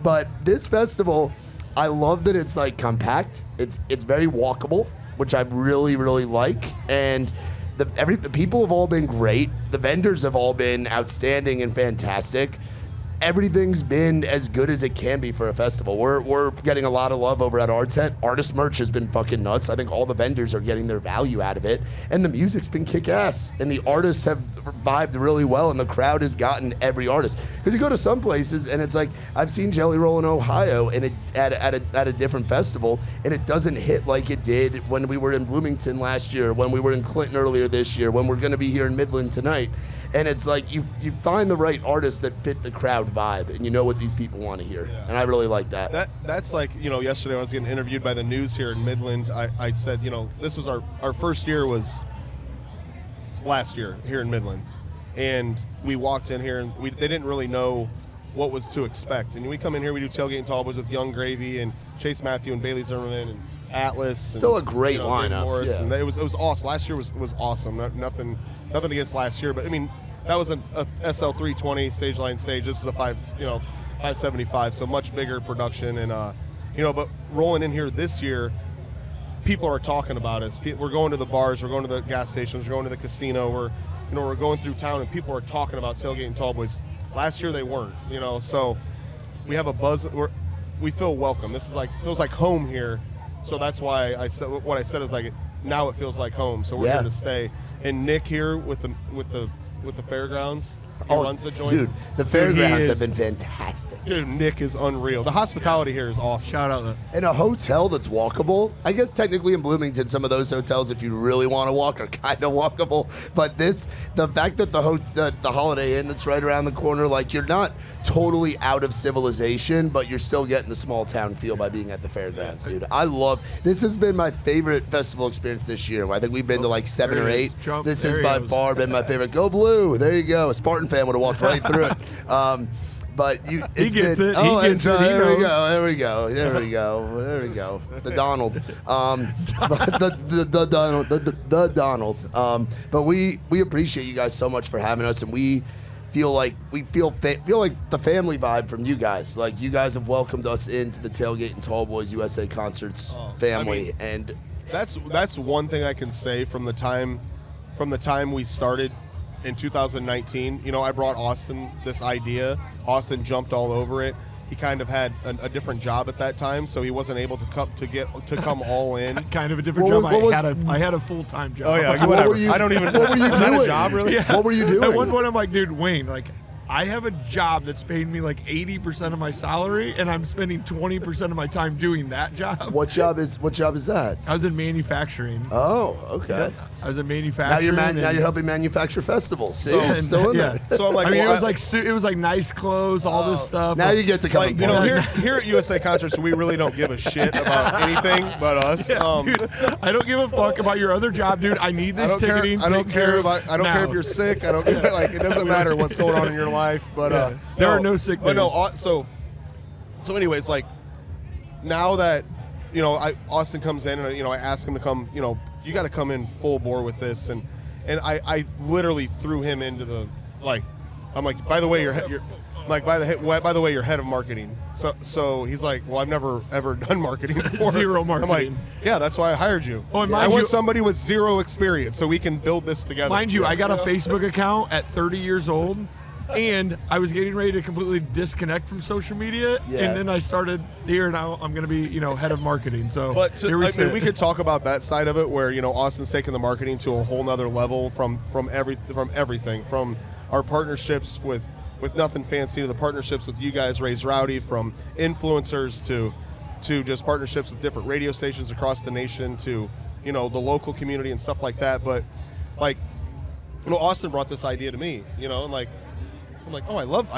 But this festival, I love that it's like compact. It's very walkable, which I really, really like. And the people have all been great. The vendors have all been outstanding and fantastic. Everything's been as good as it can be for a festival. We're getting a lot of love over at our tent. Artist merch has been fucking nuts. I think all the vendors are getting their value out of it. And the music's been kick-ass. And the artists have vibed really well, and the crowd has gotten every artist. Because you go to some places, and it's like, I've seen Jelly Roll in Ohio and it at a different festival, and it doesn't hit like it did when we were in Bloomington last year, when we were in Clinton earlier this year, when we're going to be here in Midland tonight. And it's like you find the right artists that fit the crowd vibe, and you know what these people want to hear. Yeah. And I really like that. That's like, yesterday I was getting interviewed by the news here in Midland. I said, this was our first year was last year here in Midland. And we walked in here, and they didn't really know what was to expect. And we come in here, we do Tailgate and Tallboys with Young Gravy and Chase Matthew and Bailey Zimmerman and Atlas. Still and, a great David lineup. Morris, Yeah. and it was awesome. Last year was awesome. Nothing against last year, but I mean that was a SL 320 stage line stage. This is a 575, so much bigger production. And but rolling in here this year, people are talking about us. We're going to the bars, we're going to the gas stations, we're going to the casino. We're going through town, and people are talking about Tailgate and Tallboys. Last year they weren't. So we have a buzz. We feel welcome. This is feels like home here. So that's why I said what I said is now it feels like home. So we're here to stay. And Nick here with the fairgrounds. He runs the joint. Dude, the fairgrounds have been fantastic. Dude, Nick is unreal. The hospitality here is awesome. Shout out. In a hotel that's walkable, I guess technically in Bloomington, some of those hotels, if you really want to walk, are kind of walkable. But the fact that the Holiday Inn that's right around the corner, you're not totally out of civilization, but you're still getting the small town feel by being at the fairgrounds, dude. This has been my favorite festival experience this year. I think we've been to 7 or 8. This has by far been my favorite. Go Blue! There you go. A Spartan fan would have walked right through it. But He gets it. There we go. The Donald. The Donald. But we appreciate you guys so much for having us, and we feel like the family vibe from you guys. You guys have welcomed us into the Tailgate and Tallboys USA Concerts family, and that's one thing I can say from the time we started in 2019. I brought Austin this idea. Austin jumped all over it. He kind of had a different job at that time, so he wasn't able to come all in. Kind of a different job. I had a full-time job. Oh yeah, whatever. I don't even. What were you doing? A job really? Yeah. What were you doing? At one point, I'm like, dude, Wayne, I have a job that's paying me 80% of my salary, and I'm spending 20% of my time doing that job. What job is that? I was in manufacturing. Oh, okay. I was in manufacturing. Now you're helping manufacture festivals. See, So- it's still in yeah. there. So I'm like, it was like nice clothes, all this stuff. Now you get to come. Here at USA Concerts, we really don't give a shit about anything but us. Dude, I don't give a fuck about your other job, dude. I need this ticketing. I don't care now. if you're sick. I don't it doesn't matter what's going on in your life. But there are no sick days. So anyways, now that Austin comes in, and I ask him to come. You got to come in full bore with this, and I literally threw him into the I'm like, by the way, you're by the way, you're head of marketing. So he's like, well, I've never ever done marketing before. Zero marketing. I'm like, yeah, that's why I hired you. Oh, and I want somebody with zero experience so we can build this together. Mind you, I got a Facebook account at 30 years old, and I was getting ready to completely disconnect from social media, and then I started here. Now I'm going to be, head of marketing. So, here we could talk about that side of it, where Austin's taking the marketing to a whole nother level from everything, from our partnerships with Nothing Fancy to the partnerships with you guys, Raise Rowdy, from influencers to just partnerships with different radio stations across the nation to the local community and stuff like that. But Austin brought this idea to me, and I'm like, oh, I love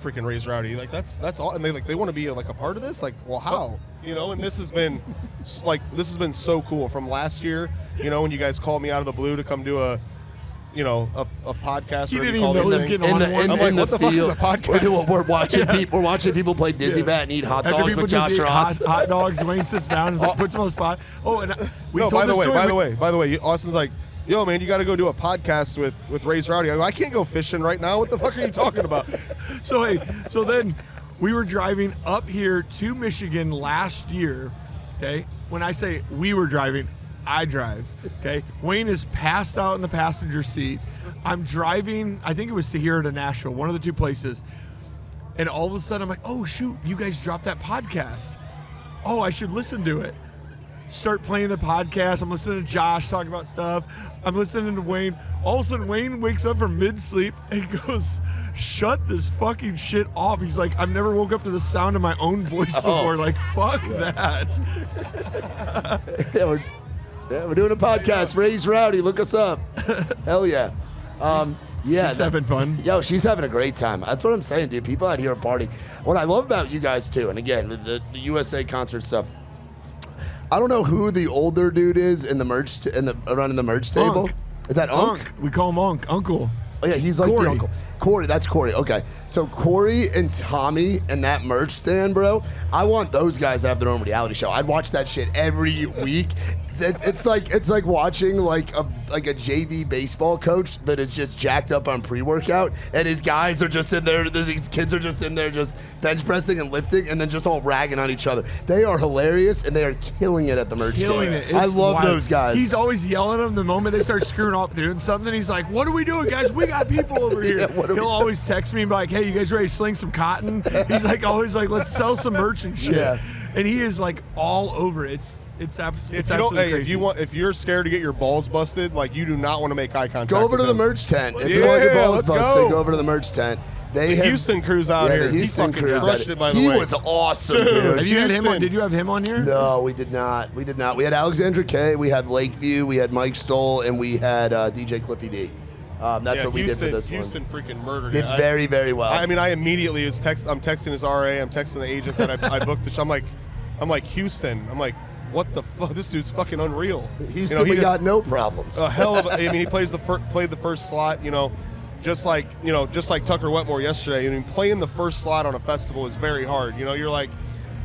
freaking Raise Rowdy. That's all, and they want to be a part of this. Well, how? And this has been so cool from last year. When you guys called me out of the blue to come do a podcast. You or didn't call even know these he was things. getting on one. I'm like, what the fuck is a podcast? We're watching people play Dizzy Bat and eat hot After dogs people with just Josh eat Ross. hot dogs, Wayne sits down and puts them on the spot. Oh, and we No, told by the story. way, Austin's like, yo, man, you got to go do a podcast with Raise Rowdy. I go, I can't go fishing right now. What the fuck are you talking about? So then we were driving up here to Michigan last year, okay? When I say we were driving, I drive, okay? Wayne is passed out in the passenger seat. I'm driving, I think it was to here to Nashville, one of the two places. And all of a sudden I'm like, oh, shoot, you guys dropped that podcast. Oh, I should listen to it. Start playing the podcast. I'm listening to Josh talk about stuff. I'm listening to Wayne. All of a sudden, Wayne wakes up from mid-sleep and goes, shut this fucking shit off. He's like, I've never woke up to the sound of my own voice before. Fuck that. We're doing a podcast. Raise Rowdy. Look us up. Hell yeah. She's having fun. Yo, she's having a great time. That's what I'm saying, dude. People out here are partying. What I love about you guys, too, and again, the USA concert stuff, I don't know who the older dude is in the merch running the merch table. Unk. Is that Unk? We call him Uncle. Oh, yeah, he's like Corey. the uncle. Corey, that's Corey. Okay. So Corey and Tommy and that merch stand, bro, I want those guys to have their own reality show. I'd watch that shit every week. It's like watching like a JV baseball coach that is just jacked up on pre-workout, and his guys are just in there. These kids are just in there, just bench pressing and lifting, and then just all ragging on each other. They are hilarious, and they are killing it at the merch Killing stand. it. I It's love wild. those guys. He's always yelling at them the moment they start screwing off doing something. He's like, "What are we doing, guys? We got people over here." Yeah, what are we He'll always text me and be like, "Hey, you guys ready to sling some cotton?" He's like always like, "Let's sell some merch and shit." Yeah. And he is like all over it. It's absolutely crazy. If you're scared to get your balls busted, like you do not want to make eye contact. Go over with to the him. merch tent. If you want your Yeah, balls let's busted, go. go over to the merch tent. They The have, Houston crew's out yeah, here. the Houston he fucking crew's crushed out it, by here. the way. He was awesome, Dude. dude. Have you had him on? Houston. Did you have him on here? No, we did not. We did not. We had Alexandra Kay, we had Lakeview, we had Mike Stoll, and we had DJ Cliffy D. That's Yeah, what we Houston, did for this Houston one. freaking murdered Did it. very, very well. I mean, I immediately I'm texting his RA. I'm texting the agent that I booked the show. I'm like Houston. I'm like, what the fuck? This dude's fucking unreal. Houston, we got no problems. A hell of. I mean, he played the first slot. Just like Tucker Wetmore yesterday. I mean, playing the first slot on a festival is very hard. You're like,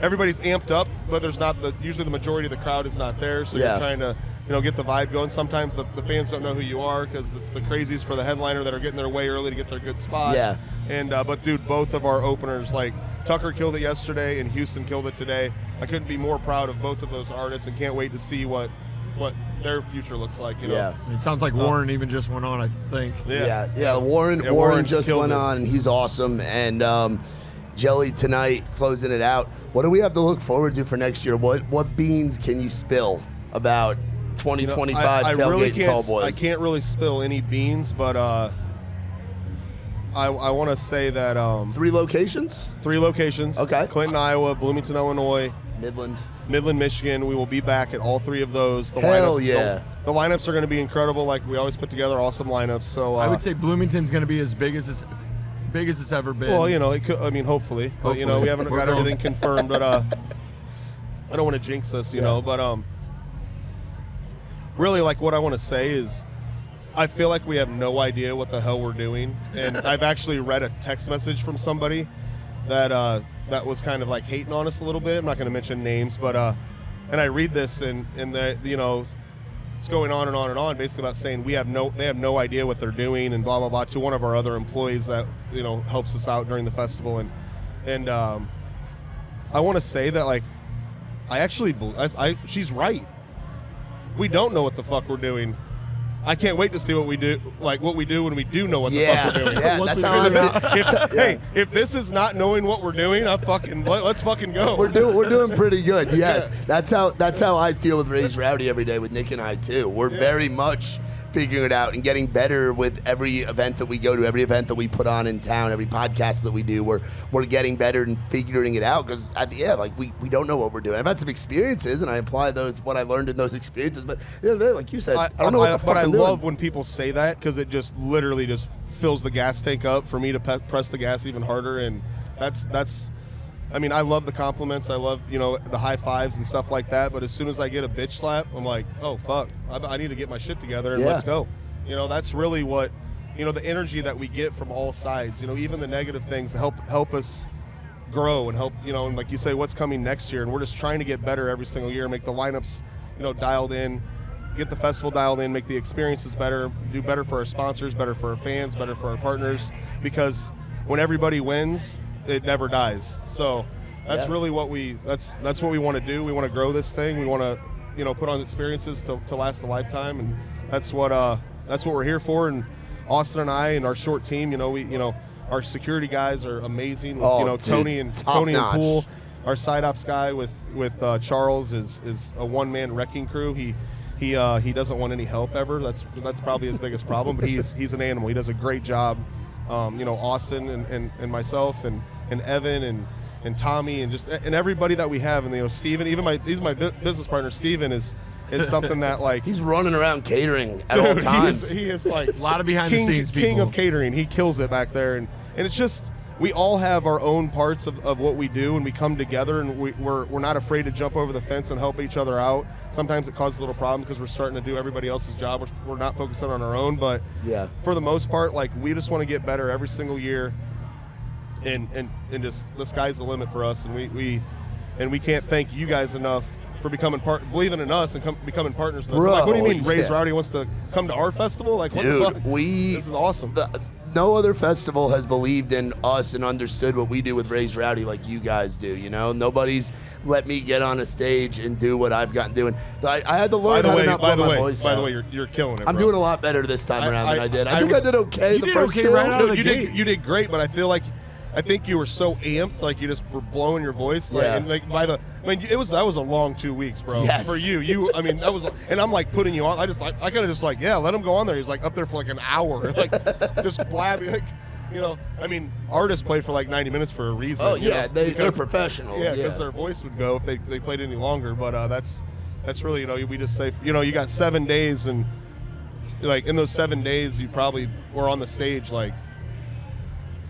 everybody's amped up, but there's not usually the majority of the crowd is not there. So Yeah. you're trying to get the vibe going. Sometimes the fans don't know who you are because it's the crazies for the headliner that are getting their way early to get their good spot. Yeah. And but dude, both of our openers, like Tucker killed it yesterday and Houston killed it today. I couldn't be more proud of both of those artists and can't wait to see what their future looks like. Yeah. It sounds like Warren even just went on, I think. Yeah. Warren just killed went it. on, and he's awesome. And Jelly tonight, closing it out. What do we have to look forward to for next year? What beans can you spill about 2025 I Tailgate really and can't. Tallboys? I can't really spill any beans, but I want to say that 3 locations? 3 locations. Okay. Clinton, Iowa, Bloomington, Illinois, Midland, Michigan. We will be back at all 3 of those. The Hell lineups, yeah. The lineups are going to be incredible. Like we always put together awesome lineups. So I would say Bloomington's going to be as big as it's ever been. well, it could. I mean, hopefully. But we haven't We're got going. everything confirmed. But I don't want to jinx this, know. But really, like what I want to say is, I feel like we have no idea what the hell we're doing. And I've actually read a text message from somebody that was kind of like hating on us a little bit. I'm not going to mention names, but and I read this and it's going on and on and on, basically about saying they have no idea what they're doing and blah blah blah to one of our other employees that helps us out during the festival and I want to say that like she's right. We don't know what the fuck we're doing. I can't wait to see what we do when we do know what the fuck we're doing. Yeah, that's how I feel. Hey, if this is not knowing what we're doing, let's fucking go. We're doing pretty good. Yes, that's how I feel with Raise Rowdy every day with Nick and I too. We're very much figuring it out and getting better with every event that we go to, every event that we put on in town, every podcast that we do. We're getting better and figuring it out because we don't know what we're doing. I've had some experiences and I apply what I learned in those experiences. But like you said, I don't know what the fuck I'm doing. I love when people say that because it just literally just fills the gas tank up for me to press the gas even harder. And that's. I mean, I love the compliments. I love, the high fives and stuff like that. But as soon as I get a bitch slap, I'm like, oh, fuck. I need to get my shit together and let's go. That's really what, the energy that we get from all sides, even the negative things help us grow and help, and like you say, what's coming next year. And we're just trying to get better every single year, make the lineups, dialed in, get the festival dialed in, make the experiences better, do better for our sponsors, better for our fans, better for our partners. Because when everybody wins, it never dies. So that's really what that's what we want to do. We want to grow this thing. We want to put on experiences to last a lifetime, and that's what we're here for. And Austin and I and our short team, our security guys are amazing with Tony and Poole. Our side ops guy with Charles is a one-man wrecking crew. He doesn't want any help ever. That's probably his biggest problem, but he's an animal. He does a great job. Austin and myself and Evan and Tommy and everybody that we have, and Steven, he's my business partner. Steven is something that like he's running around catering at all times. He is like a lot of behind the scenes people. King of catering. He kills it back there, and it's just we all have our own parts of what we do, and we come together, and we're not afraid to jump over the fence and help each other out. Sometimes it causes a little problem because we're starting to do everybody else's job. We're not focusing on our own, but for the most part, like, we just want to get better every single year, and just the sky's the limit for us, and we can't thank you guys enough for believing in us and becoming partners with us. Bro, Like, what do you mean Raise Rowdy wants to come to our festival? Like, what Dude, the fuck? This is awesome. No other festival has believed in us and understood what we do with Raise Rowdy like you guys do, you know? Nobody's let me get on a stage and do what I've gotten doing. I had to learn how to not put my voice By out. the way, you're killing it, I'm bro. doing a lot better this time around than I did. I think I did okay You the did first okay two. right out of No, the gate. you did great, but I think you were so amped, like you just were blowing your voice. Like, Yeah. and like that was a long 2 weeks, bro. Yes. For you, I mean, that was, and I'm like putting you on. I kind of just like, yeah, let him go on there. He's like up there for like an hour, like just blabbing, like, you know. I mean, artists play for like 90 minutes for a reason. Oh, you yeah, know, they're professionals. Yeah, because their voice would go if they played any longer. But that's really, you know, we just say, you know, you got 7 days, and like in those 7 days, you probably were on the stage like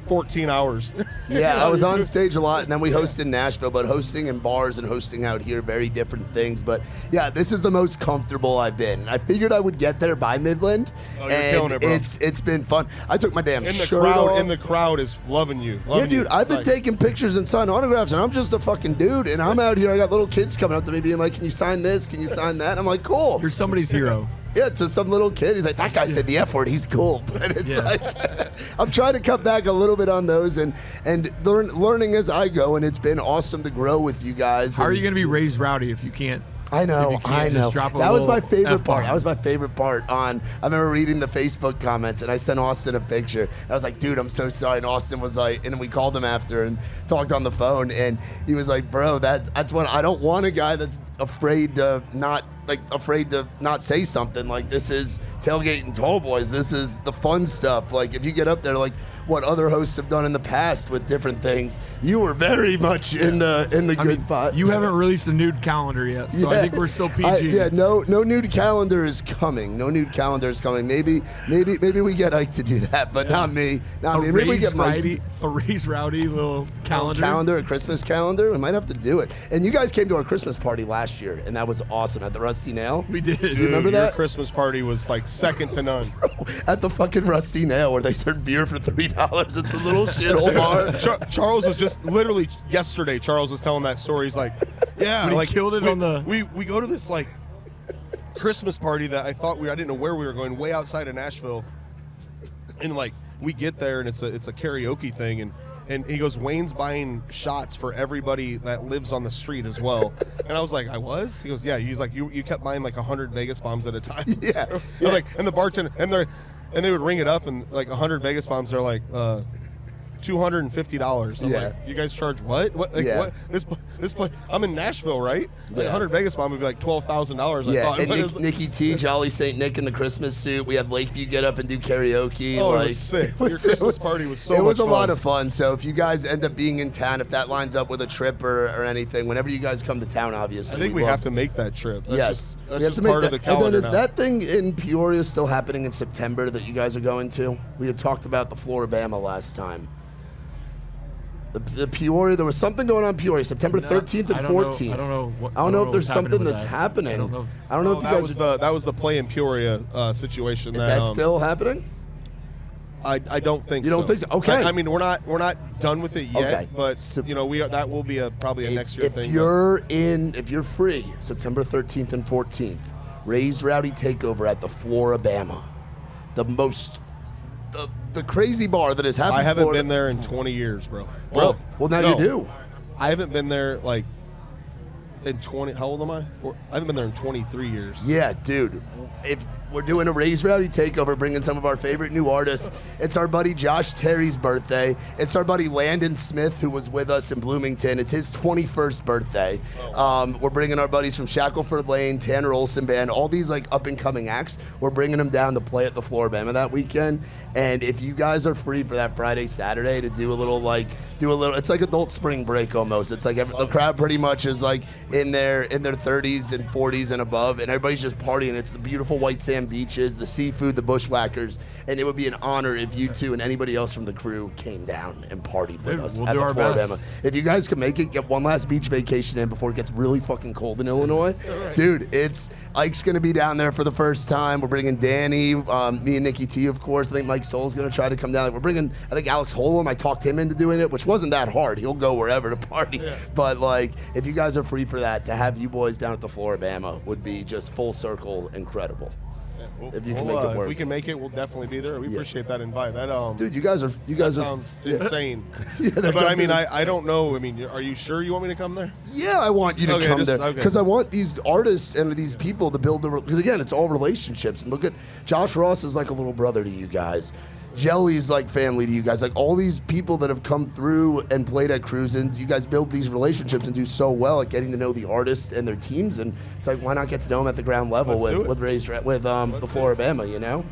14 hours. Yeah, I was on stage a lot, and then we hosted in Nashville, but hosting in bars and hosting out here, very different things. But yeah, this is the most comfortable I've been. I figured I would get there by Midland, Oh, you're and killing it, bro. it's been fun. I took my damn And the shirt crowd, off. and the crowd is loving you. Yeah, dude, I've been taking pictures and signing autographs, and I'm just a fucking dude, and I'm out here. I got little kids coming up to me being like, "Can you sign this? Can you sign that?" I'm like, "Cool." You're somebody's hero. Yeah, to some little kid, he's like, "That guy said the F word. He's cool." But it's like, I'm trying to cut back a little bit on those and learning as I go, and it's been awesome to grow with you guys. How are and- you going to be Raised Rowdy if you can't? I know, if you can't I just know. drop a That was my little favorite part. F-bomb? That was my favorite part. I remember reading the Facebook comments, and I sent Austin a picture. I was like, "Dude, I'm so sorry." And Austin was like, and we called him after and talked on the phone, and he was like, "Bro, that's what I don't want, a guy that's afraid to not say something. Like, this is Tailgate and Tallboys. This is the fun stuff. Like, if you get up there, like what other hosts have done in the past with different things, you were very much in the good spot." You haven't released a nude calendar yet, so I think we're still PG. No nude calendar is coming. No nude calendar is coming. Maybe we get Ike to do that, but not me. Not me. Maybe we get Mike. A Raised Rowdy little calendar. A Christmas calendar. We might have to do it. And you guys came to our Christmas party last year, and that was awesome at the Rusty Nail. We did. Do you remember Your that? Christmas party was like second to none. At the fucking Rusty Nail, where they serve beer for $3. It's a little shithole bar. Charles was just literally yesterday. Charles was telling that story. He's like, yeah, When he like killed it we, on the- We go to this like Christmas party that I didn't know where we were going, way outside of Nashville, and like we get there and it's a karaoke thing, and he goes, "Wayne's buying shots for everybody that lives on the street as well." And I was like, "I was?" He goes, "Yeah." He's like, "You kept buying like 100 Vegas bombs at a time." Yeah. And like, and the bartender and they would ring it up, and like 100 Vegas bombs are like $250. I'm Yeah. like, "You guys charge what? What? Like, Yeah. what? This place? I'm in Nashville, right? Like Yeah. 100 Vegas bomb would be like $12,000." I Yeah, thought. and What is- Nikki T, Jolly St. Nick in the Christmas suit. We had Lakeview get up and do karaoke. Oh, it like, was sick. Your Christmas party was so It was much a lot fun. of fun. So if you guys end up being in town, if that lines up with a trip or anything, whenever you guys come to town, obviously. I think we have to make that trip. That's Yes. just, We that's have just to make part that. of the calendar And then is now. that thing in Peoria still happening in September that you guys are going to? We had talked about the Floribama last time. The Peoria, there was something going on in Peoria, September 13th and 14th. I don't know. I don't know if there's what's happening something with that's that. happening. I don't know. I don't know if you guys. that was the play in Peoria situation. Is that still happening? I don't think You so. don't think so? Okay. I mean, we're not done with it yet, Okay. but So- you know, that will be probably a next year if thing. if you're free, September 13th and 14th, Raised Rowdy Takeover at the Floribama, the crazy bar that is happening. I haven't been there in 20 years, bro. Well, now you do. I haven't been there like in 20. How old am I? I haven't been there in 23 years. Yeah, dude. If we're doing a Raised Rowdy Takeover, bringing some of our favorite new artists, it's our buddy Josh Terry's birthday. It's our buddy Landon Smith, who was with us in Bloomington. It's his 21st birthday. We're bringing our buddies from Shackleford Lane, Tanner Olson Band, all these like up and coming acts. We're bringing them down to play at the Floribama that weekend. And if you guys are free for that Friday, Saturday to do a little, it's like adult spring break almost. It's like the crowd pretty much is like in their 30s and 40s and above, and everybody's just partying. It's the beautiful white sand beaches, the seafood, the bushwhackers, and it would be an honor if you two and anybody else from the crew came down and partied with us we'll at do the our Floribama. best. If you guys can make it, get one last beach vacation in before it gets really fucking cold in Illinois. Dude, Ike's going to be down there for the first time. We're bringing Danny, me and Nikki T, of course. I think Mike Stoll's going to try to come down. We're bringing, I think Alex Holm, I talked him into doing it, which wasn't that hard. He'll go wherever to party. But like, if you guys are free for that, to have you boys down at the Floribama would be just full circle incredible. If you can make it work. If we can make it, we'll definitely be there. We appreciate that invite. That dude, you guys are sounds insane. But I mean, I don't know. I mean, are you sure you want me to come there? Yeah, I want you to come there because I want these artists and these people to build because again, it's all relationships. And look at Josh Ross is like a little brother to you guys. Jelly's like family to you guys. Like all these people that have come through and played at Cruisins, you guys build these relationships and do so well at getting to know the artists and their teams. And it's like, why not get to know them at the ground level the Floribama, you know,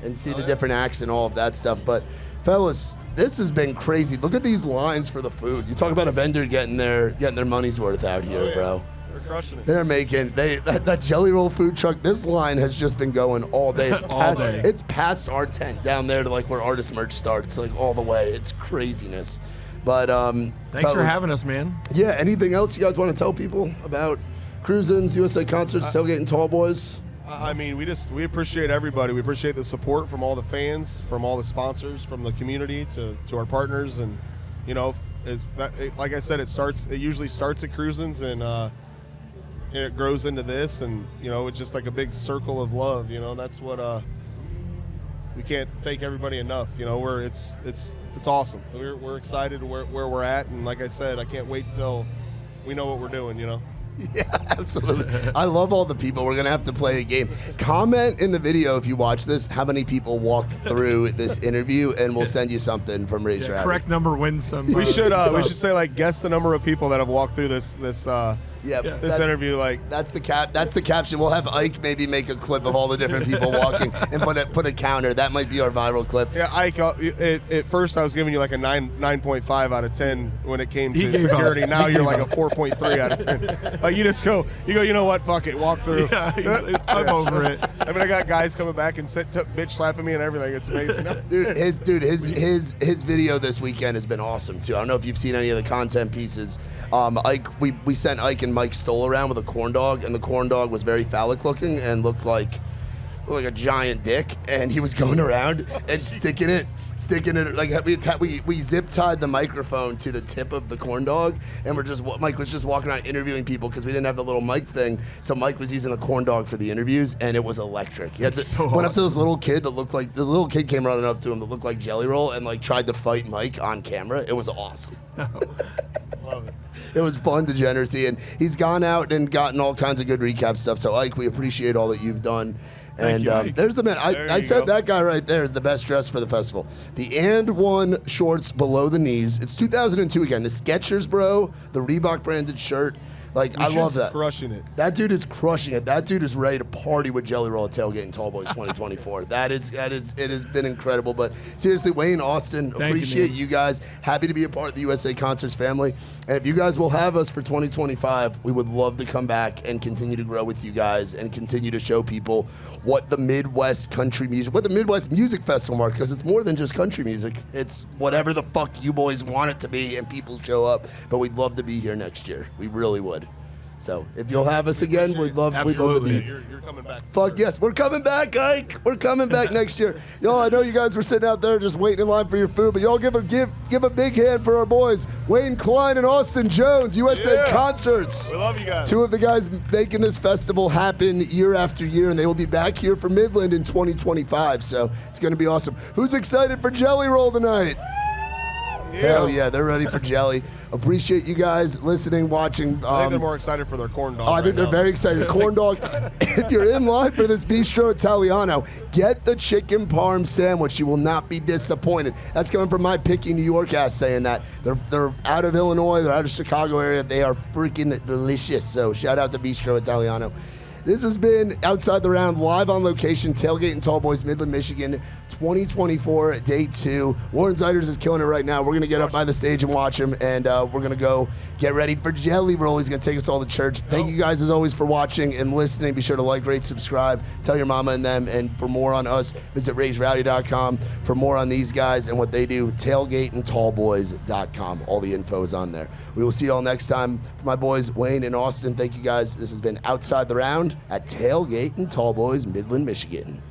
and see the different acts and all of that stuff. But fellas, this has been crazy. Look at these lines for the food. You talk about a vendor getting their money's worth out here, bro. They're crushing it. They're making that Jelly Roll food truck. This line has just been going all day. It's past our tent down there to like where artist merch starts, like all the way. It's craziness. But thanks for having us, man. Yeah. Anything else you guys want to tell people about Cruisins, USA Concerts, Tailgate, and Tallboys? I mean, we appreciate everybody. We appreciate the support from all the fans, from all the sponsors, from the community to our partners, and you know, like I said, it usually starts at Cruisins and it grows into this, and you know, it's just like a big circle of love. You know, that's what we can't thank everybody enough. You know, it's awesome. We're excited where we're at, and like I said, I can't wait till we know what we're doing. You know. Yeah, absolutely. I love all the people. We're going to have to play a game. Comment in the video if you watch this how many people walked through this interview, and we'll send you something from Razor Abbey. Correct number wins some. We should say like guess the number of people that have walked through this interview. Like that's the caption. We'll have Ike maybe make a clip of all the different people walking and put a counter. That might be our viral clip. Yeah, Ike. At first I was giving you like a 9.5 out of 10 when it came to security. Now you're like a 4.3 out of 10. Like you you know what? Fuck it, walk through. Yeah, I'm over it. I mean, I got guys coming back and bitch slapping me and everything. It's amazing. His video this weekend has been awesome too. I don't know if you've seen any of the content pieces. Ike, we sent Ike and Mike Stoll around with a corn dog, and the corn dog was very phallic looking and looked like a giant dick, and he was going around and sticking it like we zip tied the microphone to the tip of the corn dog, and Mike was just walking around interviewing people because we didn't have the little mic thing, so Mike was using the corn dog for the interviews, and it was electric. He had went up to this little kid that looked like came running up to him that looked like Jelly Roll and like tried to fight Mike on camera. It was awesome. Love it. It was fun degeneracy, and he's gone out and gotten all kinds of good recap stuff. So Ike, we appreciate all that you've done. Thank you, Ike. There's the man. I said that guy right there is the best dressed for the festival. The And One shorts below the knees. It's 2002 again. The Skechers, bro. The Reebok branded shirt. Like, I love that. Crushing it. That dude is crushing it. That dude is ready to party with Jelly Roll at Tailgate and Tallboys 2024. It has been incredible. But seriously, Wayne, Austin, appreciate you guys. Happy to be a part of the USA Concerts family. And if you guys will have us for 2025, we would love to come back and continue to grow with you guys and continue to show people what the Midwest Music Festival market, because it's more than just country music. It's whatever the fuck you boys want it to be, and people show up. But we'd love to be here next year. We really would. So if you'll have us again, we'd love to be. You're coming back. Fuck yes, we're coming back, Ike. We're coming back next year. Y'all, I know you guys were sitting out there just waiting in line for your food, but y'all give a big hand for our boys, Wayne Klein and Austin Jones, USA Concerts. We love you guys. Two of the guys making this festival happen year after year, and they will be back here for Midland in 2025. So it's going to be awesome. Who's excited for Jelly Roll tonight? Yeah. Hell yeah, they're ready for Jelly. Appreciate you guys listening, watching. I think they're more excited for their corn dog. I think they're very excited. The corn dog. If you're in line for this Bistro Italiano, get the chicken parm sandwich. You will not be disappointed. That's coming from my picky New York ass saying that. They're out of Illinois. They're out of Chicago area. They are freaking delicious. So shout out to Bistro Italiano. This has been Outside the Round, live on location, Tailgate and Tallboys, Midland, Michigan, 2024, day 2. Warren Zeiders is killing it right now. We're going to get up by the stage and watch him, and we're going to go get ready for Jelly Roll. He's going to take us all to church. Thank you guys, as always, for watching and listening. Be sure to like, rate, subscribe, tell your mama and them, and for more on us, visit raiserowdy.com. For more on these guys and what they do, tailgateandtallboys.com. All the info is on there. We will see you all next time. For my boys, Wayne and Austin, thank you guys. This has been Outside the Round at Tailgate and Tallboys, Midland, Michigan.